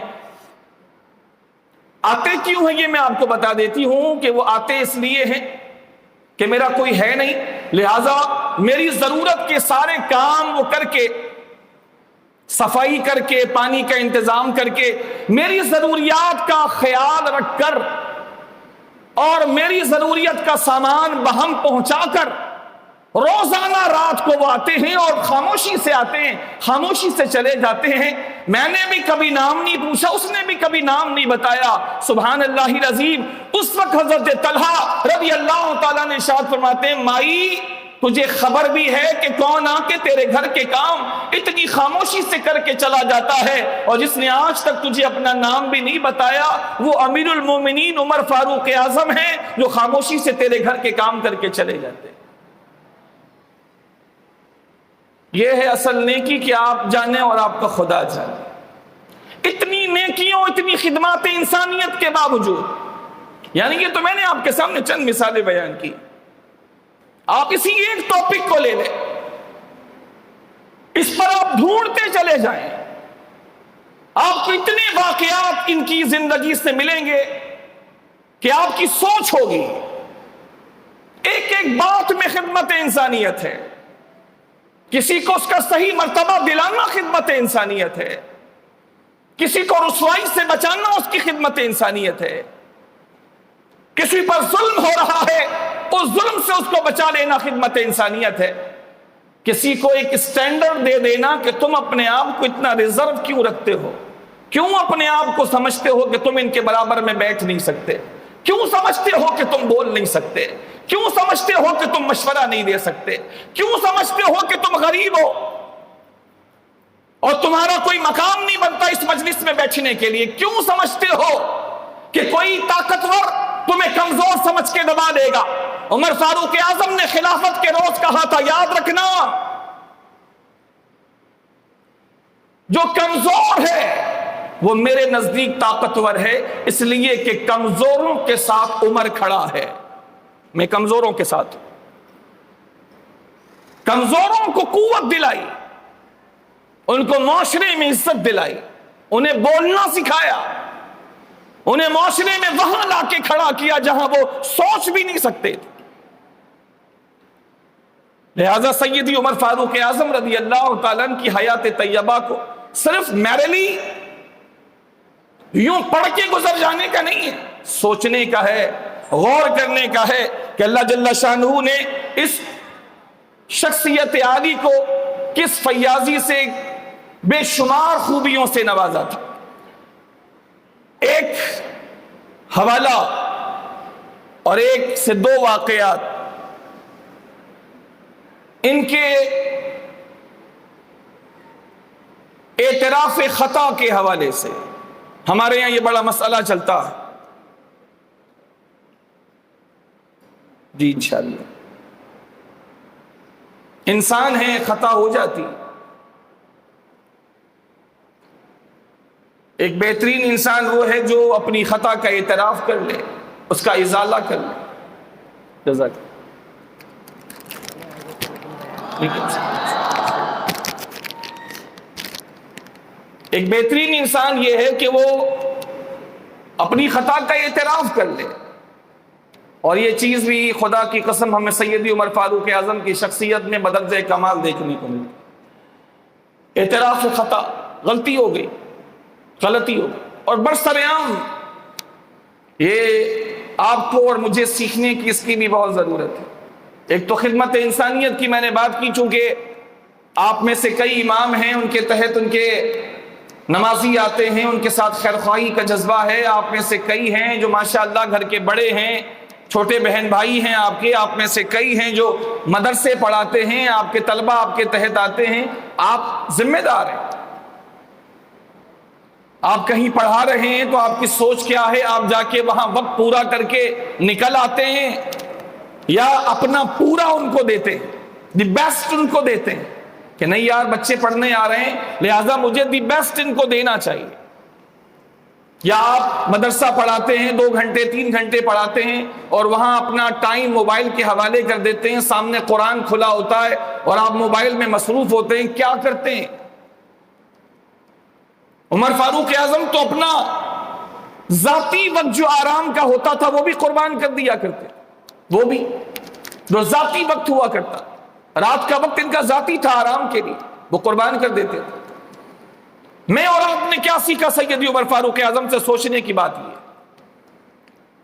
آتے کیوں ہیں یہ میں آپ کو بتا دیتی ہوں کہ وہ آتے اس لیے ہیں کہ میرا کوئی ہے نہیں، لہٰذا میری ضرورت کے سارے کام وہ کر کے، صفائی کر کے، پانی کا انتظام کر کے، میری ضروریات کا خیال رکھ کر اور میری ضروریت کا سامان بہم پہنچا کر روزانہ رات کو وہ آتے ہیں اور خاموشی سے آتے ہیں، خاموشی سے چلے جاتے ہیں۔ میں نے بھی کبھی نام نہیں پوچھا، اس نے بھی کبھی نام نہیں بتایا۔ سبحان اللہ العظیم۔ اس وقت حضرت طلحہ رضی اللہ تعالیٰ نے ارشاد فرماتے ہیں، مائی تجھے خبر بھی ہے کہ کون آ کے تیرے گھر کے کام اتنی خاموشی سے کر کے چلا جاتا ہے، اور جس نے آج تک تجھے اپنا نام بھی نہیں بتایا وہ امیر المومنین عمر فاروق اعظم ہیں، جو خاموشی سے تیرے گھر کے کام کر کے چلے جاتے ہیں۔ یہ ہے اصل نیکی کہ آپ جانیں اور آپ کا خدا جانے۔ اتنی نیکیوں، اتنی خدمات انسانیت کے باوجود، یعنی کہ تو میں نے آپ کے سامنے چند مثالیں بیان کی، آپ اسی ایک ٹاپک کو لے لیں، اس پر آپ ڈھونڈتے چلے جائیں، آپ کو اتنے واقعات ان کی زندگی سے ملیں گے کہ آپ کی سوچ ہوگی ایک ایک بات میں خدمت انسانیت ہے، کسی کو اس کا صحیح مرتبہ دلانا خدمت انسانیت ہے، کسی کو رسوائی سے بچانا اس کی خدمت انسانیت ہے، کسی پر ظلم ہو رہا ہے اس ظلم سے اس کو بچا لینا خدمت انسانیت ہے، کسی کو ایک سٹینڈرڈ دے دینا کہ تم اپنے آپ کو اتنا ریزرو کیوں رکھتے ہو، کیوں اپنے آپ کو سمجھتے ہو کہ تم ان کے برابر میں بیٹھ نہیں سکتے، کیوں سمجھتے ہو کہ تم بول نہیں سکتے، کیوں سمجھتے ہو کہ تم مشورہ نہیں دے سکتے، کیوں سمجھتے ہو کہ تم غریب ہو اور تمہارا کوئی مقام نہیں بنتا اس مجلس میں بیٹھنے کے لیے، کیوں سمجھتے ہو کہ کوئی طاقتور تمہیں کمزور سمجھ کے دبا دے گا۔ عمر فاروق اعظم نے خلافت کے روز کہا تھا، یاد رکھنا جو کمزور ہے وہ میرے نزدیک طاقتور ہے، اس لیے کہ کمزوروں کے ساتھ عمر کھڑا ہے، میں کمزوروں کے ساتھ، کمزوروں کو قوت دلائی، ان کو معاشرے میں عزت دلائی، انہیں بولنا سکھایا، انہیں معاشرے میں وہاں لا کے کھڑا کیا جہاں وہ سوچ بھی نہیں سکتے تھے۔ لہذا سیدی عمر فاروق اعظم رضی اللہ تعالیٰ عنہ کی حیات طیبہ کو صرف میرلی یوں پڑھ کے گزر جانے کا نہیں ہے، سوچنے کا ہے، غور کرنے کا ہے کہ اللہ جل شانہ نے اس شخصیت عالی کو کس فیاضی سے، بے شمار خوبیوں سے نوازا تھا۔ ایک حوالہ اور ایک سے دو واقعات ان کے اعتراف خطا کے حوالے سے، ہمارے یہاں یہ بڑا مسئلہ چلتا ہے جی، انشاءاللہ انسان ہے، خطا ہو جاتی، ایک بہترین انسان وہ ہے جو اپنی خطا کا اعتراف کر لے، اس کا ازالہ کر لے۔ جزاک ایک بہترین انسان یہ ہے کہ وہ اپنی خطا کا اعتراف کر لے، اور یہ چیز بھی خدا کی قسم ہمیں سیدی عمر فاروق اعظم کی شخصیت میں بدرجہ کمال دیکھنے کو ملی۔ اعتراف خطا، غلطی ہو گئی، غلطی ہو گئی، اور برسرعام یہ آپ کو اور مجھے سیکھنے کی اس کی بھی بہت ضرورت ہے۔ ایک تو خدمت انسانیت کی میں نے بات کی، چونکہ آپ میں سے کئی امام ہیں، ان کے تحت ان کے نمازی آتے ہیں، ان کے ساتھ خیرخواہی کا جذبہ ہے، آپ میں سے کئی ہیں جو ماشاءاللہ گھر کے بڑے ہیں، چھوٹے بہن بھائی ہیں آپ میں سے کئی ہیں جو مدرسے پڑھاتے ہیں، آپ کے طلبہ آپ کے تحت آتے ہیں، آپ ذمہ دار ہیں، آپ کہیں پڑھا رہے ہیں تو آپ کی سوچ کیا ہے، آپ جا کے وہاں وقت پورا کر کے نکل آتے ہیں یا اپنا پورا ان کو دیتے ہیں، دی بیسٹ ان کو دیتے ہیں کہ نہیں یار بچے پڑھنے آ رہے ہیں لہذا مجھے دی بیسٹ ان کو دینا چاہیے، یا آپ مدرسہ پڑھاتے ہیں 2 گھنٹے 3 گھنٹے پڑھاتے ہیں اور وہاں اپنا ٹائم موبائل کے حوالے کر دیتے ہیں، سامنے قرآن کھلا ہوتا ہے اور آپ موبائل میں مصروف ہوتے ہیں، کیا کرتے ہیں؟ عمر فاروق اعظم تو اپنا ذاتی وقت جو آرام کا ہوتا تھا وہ بھی قربان کر دیا کرتے، وہ بھی جو ذاتی وقت ہوا کرتا، رات کا وقت ان کا ذاتی تھا آرام کے لیے، وہ قربان کر دیتے تھے۔ میں اور آپ نے کیا سیکھا سیدی عمر فاروق اعظم سے؟ سوچنے کی بات یہ،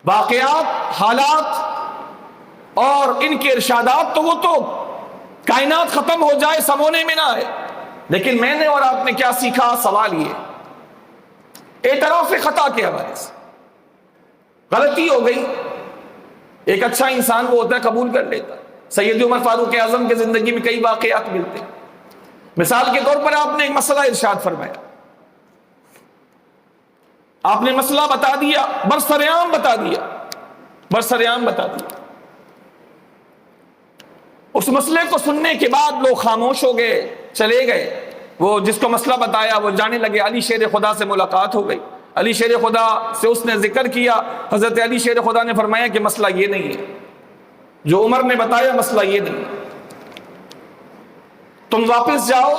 واقعات، حالات اور ان کے ارشادات تو وہ تو کائنات ختم ہو جائے سمونے میں نہ آئے، لیکن میں نے اور آپ نے کیا سیکھا؟ سوال یہ اعتراف خطا کے حوالے سے، غلطی ہو گئی، ایک اچھا انسان وہ ہوتا ہے قبول کر لیتا۔ سید عمر فاروق اعظم کی زندگی میں کئی واقعات ملتے ہیں۔ مثال کے طور پر آپ نے ایک مسئلہ ارشاد فرمایا، آپ نے مسئلہ بتا دیا، برسرعام بتا دیا، برسرعام بتا دیا۔ اس مسئلے کو سننے کے بعد لوگ خاموش ہو گئے، چلے گئے۔ وہ جس کو مسئلہ بتایا وہ جانے لگے، علی شیر خدا سے ملاقات ہو گئی، علی شیر خدا سے اس نے ذکر کیا۔ حضرت علی شیر خدا نے فرمایا کہ مسئلہ یہ نہیں ہے جو عمر نے بتایا، مسئلہ یہ نہیں ہے، تم واپس جاؤ۔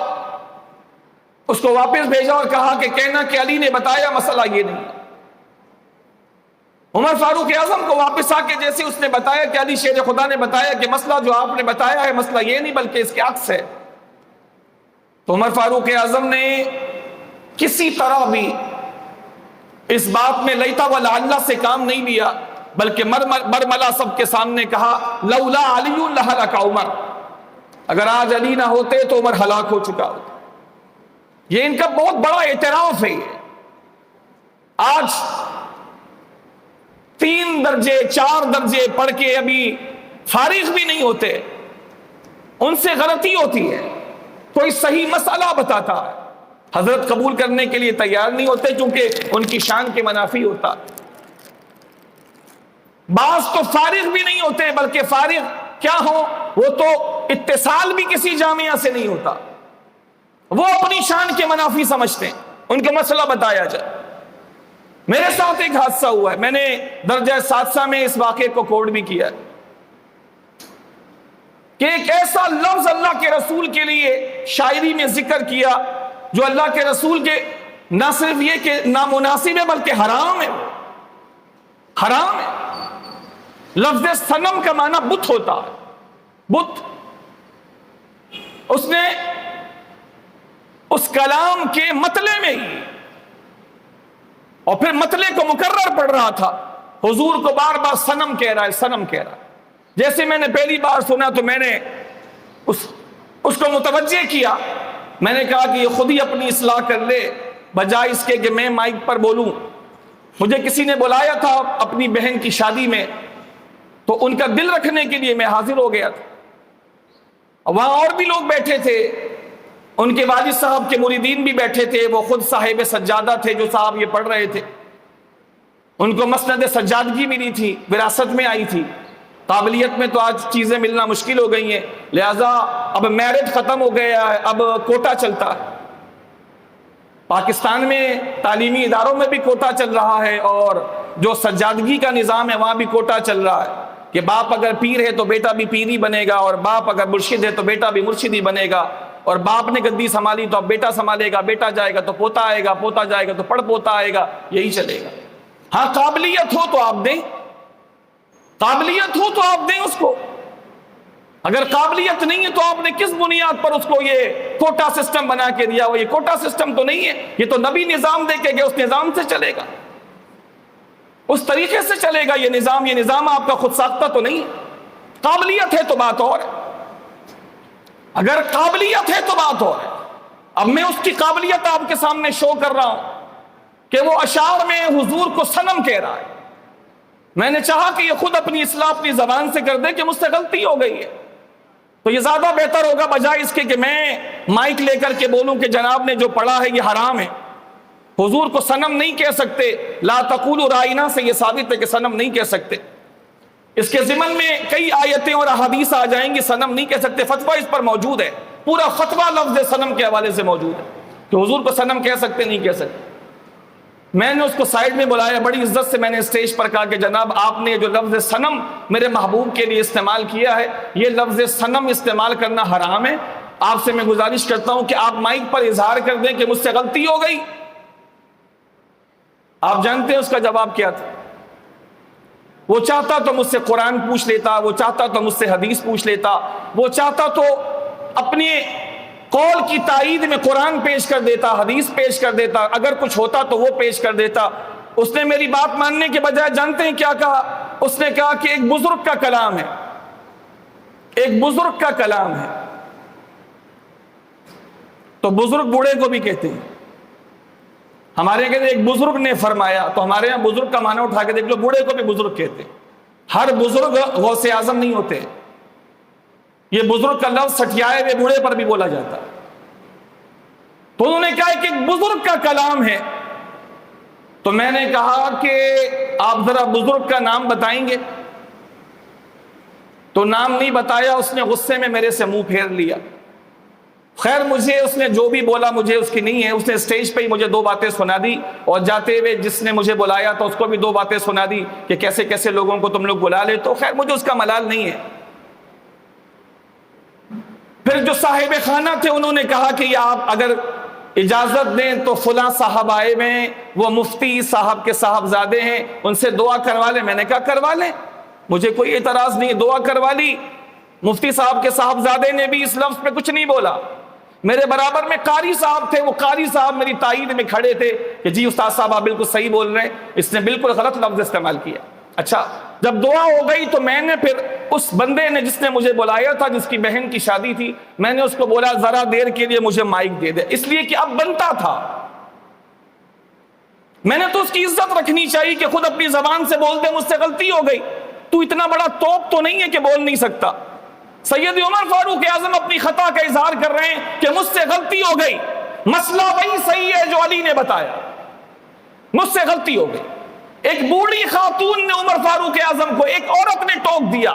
اس کو واپس بھیجا اور کہا کہ کہنا کہ علی نے بتایا، مسئلہ یہ نہیں ہے۔ عمر فاروق اعظم کو واپس آ کے جیسے اس نے بتایا کہ علی شیر خدا نے بتایا کہ مسئلہ جو آپ نے بتایا ہے مسئلہ یہ نہیں بلکہ اس کے عکس ہے، تو عمر فاروق اعظم نے کسی طرح بھی اس بات میں لیتا و لعلہ سے کام نہیں لیا، بلکہ برملا سب کے سامنے کہا لولا علی لہلک عمر، اگر آج علی نہ ہوتے تو عمر ہلاک ہو چکا ہوتا۔ یہ ان کا بہت بڑا اعتراف ہے۔ آج 3 درجے 4 درجے پڑھ کے ابھی فارغ بھی نہیں ہوتے، ان سے غلطی ہوتی ہے، کوئی صحیح مسئلہ بتاتا ہے، حضرت قبول کرنے کے لیے تیار نہیں ہوتے کیونکہ ان کی شان کے منافی ہوتا۔ بعض تو فارغ بھی نہیں ہوتے، بلکہ فارغ کیا ہو، وہ تو اتصال بھی کسی جامعہ سے نہیں ہوتا، وہ اپنی شان کے منافی سمجھتے ہیں، ان کا مسئلہ بتایا جائے۔ میرے ساتھ ایک حادثہ ہوا ہے، میں نے درجہ سادسہ میں اس واقعے کو کوڈ بھی کیا ہے کہ ایک ایسا لفظ اللہ کے رسول کے لیے شاعری میں ذکر کیا جو اللہ کے رسول کے نہ صرف یہ کہ نامناسب ہے بلکہ حرام ہے، حرام ہے۔ لفظ صنم کا معنی بت ہوتا ہے، بت۔ اس نے اس کلام کے مطلع میں ہی اور پھر مطلع کو مکرر پڑھ رہا تھا، حضور کو بار بار صنم کہہ رہا ہے، صنم کہہ رہا ہے۔ جیسے میں نے پہلی بار سنا تو میں نے اس کو متوجہ کیا، میں نے کہا کہ یہ خود ہی اپنی اصلاح کر لے بجائے اس کے کہ میں مائک پر بولوں۔ مجھے کسی نے بلایا تھا اپنی بہن کی شادی میں، تو ان کا دل رکھنے کے لیے میں حاضر ہو گیا تھا۔ وہاں اور بھی لوگ بیٹھے تھے، ان کے والد صاحب کے مریدین بھی بیٹھے تھے، وہ خود صاحب سجادہ تھے جو صاحب یہ پڑھ رہے تھے، ان کو مسند سجادگی ملی تھی، وراثت میں آئی تھی۔ قابلیت میں تو آج چیزیں ملنا مشکل ہو گئی ہیں، لہذا اب میرٹ ختم ہو گیا ہے، اب کوٹا چلتا ہے۔ پاکستان میں تعلیمی اداروں میں بھی کوٹا چل رہا ہے، اور جو سجادگی کا نظام ہے وہاں بھی کوٹا چل رہا ہے کہ باپ اگر پیر ہے تو بیٹا بھی پیری بنے گا، اور باپ اگر مرشد ہے تو بیٹا بھی مرشدی بنے گا، اور باپ نے گدی سنبھالی تو اب بیٹا سنبھالے گا، بیٹا جائے گا تو پوتا آئے گا، پوتا جائے گا تو پڑ پوتا آئے گا، یہی چلے گا۔ ہاں قابلیت ہو تو آپ دیں، قابلیت ہو تو آپ دیں اس کو، اگر قابلیت نہیں ہے تو آپ نے کس بنیاد پر اس کو یہ کوٹا سسٹم بنا کے دیا؟ وہ یہ کوٹا سسٹم تو نہیں ہے، یہ تو نبی نظام دے کے گئے، اس نظام سے چلے گا، اس طریقے سے چلے گا یہ نظام آپ کا خود ساختہ تو نہیں ہے۔ قابلیت ہے تو بات اور ہے، اگر قابلیت ہے تو بات اور ہے۔ اب میں اس کی قابلیت آپ کے سامنے شو کر رہا ہوں کہ وہ اشعار میں حضور کو صنم کہہ رہا ہے، میں نے چاہا کہ یہ خود اپنی اصلاح اپنی زبان سے کر دے کہ مجھ سے غلطی ہو گئی ہے، تو یہ زیادہ بہتر ہوگا بجائے اس کے کہ میں مائک لے کر کے بولوں کہ جناب نے جو پڑھا ہے یہ حرام ہے۔ حضور کو صنم نہیں کہہ سکتے، لا تقولوا رائنا سے یہ ثابت ہے کہ صنم نہیں کہہ سکتے۔ اس کے ضمن میں کئی آیتیں اور احادیث آ جائیں گی، صنم نہیں کہہ سکتے، فتویٰ اس پر موجود ہے، پورا فتویٰ لفظ صنم کے حوالے سے موجود ہے کہ حضور کو صنم کہہ سکتے نہیں کہہ سکتے۔ میں نے اس کو سائڈ میں بلایا، بڑی عزت سے میں نے اسٹیج پر کہا کہ جناب آپ نے جو لفظ صنم میرے محبوب کے لیے استعمال کیا ہے، یہ لفظ صنم استعمال کرنا حرام ہے، آپ سے میں گزارش کرتا ہوں کہ آپ مائک پر اظہار کر دیں کہ مجھ سے غلطی ہو گئی۔ آپ جانتے ہیں اس کا جواب کیا تھا؟ وہ چاہتا تو مجھ سے قرآن پوچھ لیتا، وہ چاہتا تو مجھ سے حدیث پوچھ لیتا، وہ چاہتا تو اپنے قول کی تائید میں قرآن پیش کر دیتا، حدیث پیش کر دیتا، اگر کچھ ہوتا تو وہ پیش کر دیتا۔ اس نے میری بات ماننے کے بجائے جانتے ہیں کیا کہا؟ اس نے کہا کہ ایک بزرگ کا کلام ہے، ایک بزرگ کا کلام ہے۔ تو بزرگ بوڑھے کو بھی کہتے ہیں، ہمارے یہاں کہتے ہیں ایک بزرگ نے فرمایا، تو ہمارے یہاں بزرگ کا معنی اٹھا کے دیکھ لو، بوڑھے کو بھی بزرگ کہتے ہیں۔ ہر بزرگ غوث اعظم نہیں ہوتے، یہ بزرگ کا لفظ سٹیائے ہوئے بوڑھے پر بھی بولا جاتا ہے۔ تو انہوں نے کہا کہ ایک بزرگ کا کلام ہے، تو میں نے کہا کہ آپ ذرا بزرگ کا نام بتائیں گے؟ تو نام نہیں بتایا، اس نے غصے میں میرے سے منہ پھیر لیا۔ خیر مجھے اس نے جو بھی بولا مجھے اس کی نہیں ہے، اس نے اسٹیج پہ ہی مجھے 2 باتیں سنا دی، اور جاتے ہوئے جس نے مجھے بلایا تو اس کو بھی 2 باتیں سنا دی کہ کیسے کیسے لوگوں کو تم لوگ بلا لے، تو خیر مجھے اس کا ملال نہیں ہے۔ پھر جو صاحب خانہ تھے انہوں نے کہا کہ یہ آپ اگر اجازت دیں تو فلاں صاحب آئے ہوئے ہیں، وہ مفتی صاحب کے صاحبزادے ہیں، ان سے دعا کروا لیں۔ میں نے کہا کروا لیں، مجھے کوئی اعتراض نہیں، دعا کروا لی۔ مفتی صاحب کے صاحبزادے نے بھی اس لفظ پہ کچھ نہیں بولا۔ میرے برابر میں قاری صاحب تھے، وہ قاری صاحب میری تائید میں کھڑے تھے کہ جی استاد صاحب آپ بالکل صحیح بول رہے ہیں، اس نے بالکل غلط لفظ استعمال کیا۔ اچھا جب دعا ہو گئی تو میں نے پھر اس بندے نے جس نے مجھے بلایا تھا، جس کی بہن کی شادی تھی، میں نے اس کو بولا ذرا دیر کے لیے مجھے مائک دے دے، اس لیے کہ اب بنتا تھا۔ میں نے تو اس کی عزت رکھنی چاہیے کہ خود اپنی زبان سے بول دے مجھ سے غلطی ہو گئی، تو اتنا بڑا توپ تو نہیں ہے کہ بول نہیں سکتا۔ سید عمر فاروق اعظم اپنی خطا کا اظہار کر رہے ہیں کہ مجھ سے غلطی ہو گئی، مسئلہ وہی صحیح ہے جو علی نے بتایا، مجھ سے غلطی ہو گئی۔ ایک بوڑھی خاتون نے عمر فاروق اعظم کو، ایک عورت نے ٹوک دیا۔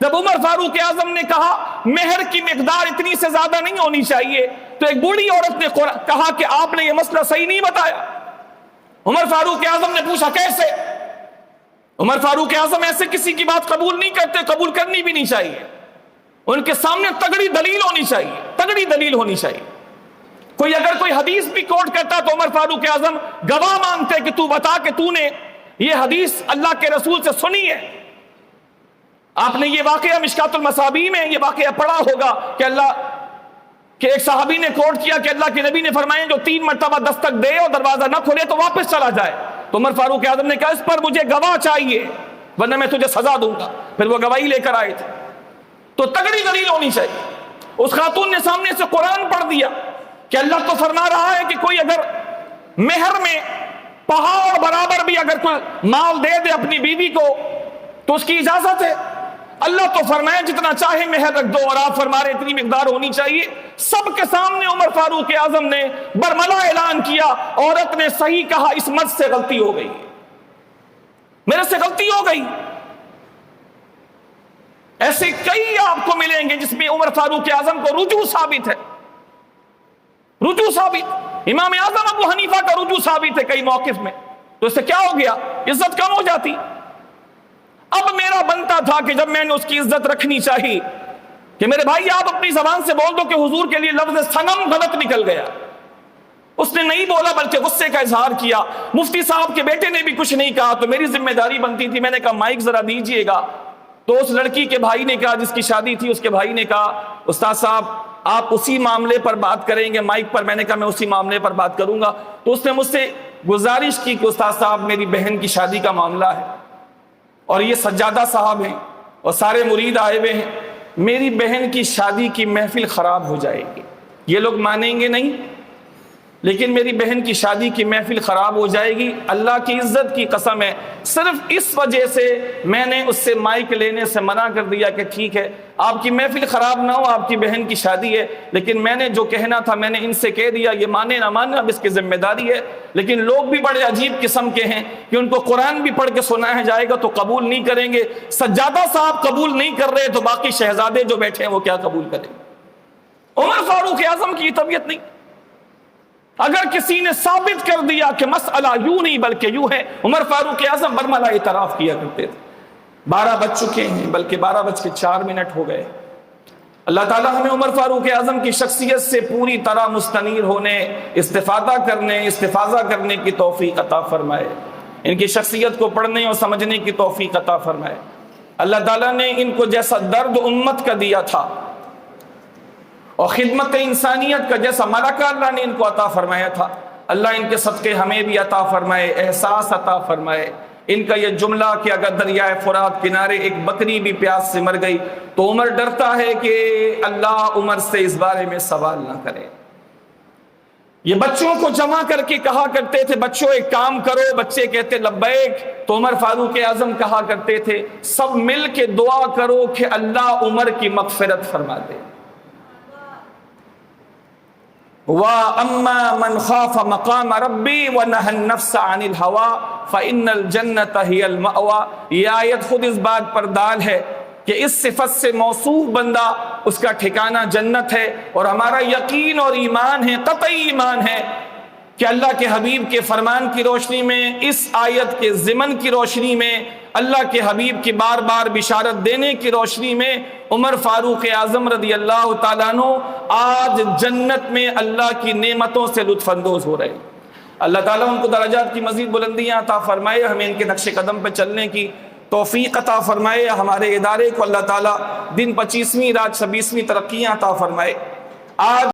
جب عمر فاروق اعظم نے کہا مہر کی مقدار اتنی سے زیادہ نہیں ہونی چاہیے، تو ایک بوڑھی عورت نے کہا کہ آپ نے یہ مسئلہ صحیح نہیں بتایا۔ عمر فاروق اعظم نے پوچھا کیسے؟ عمر فاروق اعظم ایسے کسی کی بات قبول نہیں کرتے، قبول کرنی بھی نہیں چاہیے، ان کے سامنے تگڑی دلیل ہونی چاہیے، تگڑی دلیل ہونی چاہیے۔ اگر کوئی حدیث بھی کوٹ کرتا تو عمر فاروق اعظم گواہ مانگتے کہ تو بتا کہ تو نے یہ حدیث اللہ کے رسول سے سنی ہے۔ آپ نے یہ واقعہ مشکات المصابیح میں یہ واقعہ پڑھا ہوگا کہ ایک صحابی نے کوٹ کیا کہ اللہ کے نبی نے فرمایا جو 3 مرتبہ دستک دے اور دروازہ نہ کھولے تو واپس چلا جائے۔ تو عمر فاروق اعظم نے کہا اس پر مجھے گواہ چاہیے ورنہ میں تجھے سزا دوں گا۔ پھر وہ گواہی لے کر آئے تھے۔ تو تگڑی دلیل ہونی چاہیے۔ اس خاتون نے سامنے سے قرآن پڑھ دیا کہ اللہ تو فرما رہا ہے کہ کوئی اگر مہر میں پہاڑ برابر بھی اگر کوئی مال دے دے اپنی بیوی کو تو اس کی اجازت ہے۔ اللہ تو فرمائے جتنا چاہے مہر رکھ دو، اور آپ فرما رہے اتنی مقدار ہونی چاہیے۔ سب کے سامنے عمر فاروق اعظم نے برملا اعلان کیا، عورت نے صحیح کہا، اس مرد سے غلطی ہو گئی، میرے سے غلطی ہو گئی۔ ایسے کئی آپ کو ملیں گے جس میں عمر فاروق اعظم کو رجوع ثابت ہے، رجوع ثابت۔ امام اعظم ابو حنیفہ کا رجوع ثابت ہے کئی موقف میں، تو اس سے کیا ہو گیا؟ عزت کم ہو جاتی۔ اب میرا بنتا تھا کہ جب میں نے اس کی عزت رکھنی چاہی کہ میرے بھائی آپ اپنی زبان سے بول دو کہ حضور کے لیے لفظ صنم غلط نکل گیا۔ اس نے نہیں بولا بلکہ غصے کا اظہار کیا۔ مفتی صاحب کے بیٹے نے بھی کچھ نہیں کہا، تو میری ذمہ داری بنتی تھی، میں نے کہا مائک ذرا دیجئے گا۔ تو اس لڑکی کے بھائی نے کہا، جس کی شادی تھی، اس کے بھائی نے کہا استاد صاحب آپ اسی معاملے پر بات کریں گے مائک پر؟ میں نے کہا میں اسی معاملے پر بات کروں گا۔ تو اس نے مجھ سے گزارش کی کہ استاد صاحب میری بہن کی شادی کا معاملہ ہے اور یہ سجادہ صاحب ہیں اور سارے مرید آئے ہوئے ہیں، میری بہن کی شادی کی محفل خراب ہو جائے گی، یہ لوگ مانیں گے نہیں لیکن میری بہن کی شادی کی محفل خراب ہو جائے گی، اللہ کی عزت کی قسم ہے صرف اس وجہ سے میں نے اس سے مائک لینے سے منع کر دیا کہ ٹھیک ہے آپ کی محفل خراب نہ ہو، آپ کی بہن کی شادی ہے، لیکن میں نے جو کہنا تھا میں نے ان سے کہہ دیا، یہ مانے نہ مانے اب اس کی ذمہ داری ہے۔ لیکن لوگ بھی بڑے عجیب قسم کے ہیں کہ ان کو قرآن بھی پڑھ کے سنایا جائے گا تو قبول نہیں کریں گے، سجادہ صاحب قبول نہیں کر رہے تو باقی شہزادے جو بیٹھے ہیں وہ کیا قبول کریں گے؟ عمر فاروق اعظم کی طبیعت نہیں۔ اگر کسی نے ثابت کر دیا کہ مسئلہ یوں نہیں بلکہ یوں ہے، عمر فاروق اعظم برملا اعتراف کیا کرتے تھے۔ 12 بج چکے ہیں، بلکہ 12:04 ہو گئے۔ اللہ تعالی ہمیں عمر فاروق اعظم کی شخصیت سے پوری طرح مستنیر ہونے، استفادہ کرنے، استفاضہ کرنے کی توفیق عطا فرمائے۔ ان کی شخصیت کو پڑھنے اور سمجھنے کی توفیق عطا فرمائے۔ اللہ تعالیٰ نے ان کو جیسا درد امت کا دیا تھا اور خدمت انسانیت کا جیسا ملکہ اللہ نے ان کو عطا فرمایا تھا، اللہ ان کے صدقے ہمیں بھی عطا فرمائے، احساس عطا فرمائے۔ ان کا یہ جملہ کہ اگر دریائے فرات کنارے ایک بکری بھی پیاس سے مر گئی تو عمر ڈرتا ہے کہ اللہ عمر سے اس بارے میں سوال نہ کرے۔ یہ بچوں کو جمع کر کے کہا کرتے تھے بچوں ایک کام کرو، بچے کہتے لبیک، تو عمر فاروق اعظم کہا کرتے تھے سب مل کے دعا کرو کہ اللہ عمر کی مغفرت فرما دے۔ وَأَمَّا مَنْ خَافَ مَقَامَ رَبِّي وَنَهَى النَّفْسَ عَنِ الْهَوَىٰ فَإِنَّ الْجَنَّةَ هِيَ الْمَأْوَىٰ۔ یہ آیت خود اس بات پر دال ہے کہ اس صفت سے موصوف بندہ اس کا ٹھکانہ جنت ہے، اور ہمارا یقین اور ایمان ہے، قطعی ایمان ہے کہ اللہ کے حبیب کے فرمان کی روشنی میں، اس آیت کے ضمن کی روشنی میں، اللہ کے حبیب کی بار بار بشارت دینے کی روشنی میں عمر فاروق اعظم رضی اللہ تعالیٰ عنہ آج جنت میں اللہ کی نعمتوں سے لطف اندوز ہو رہے ہیں۔ اللہ تعالیٰ ان کو درجات کی مزید بلندیاں عطا فرمائے، ہمیں ان کے نقش قدم پہ چلنے کی توفیق عطا فرمائے، ہمارے ادارے کو اللہ تعالیٰ دن 25ویں رات 26ویں ترقیاں عطا فرمائے۔ آج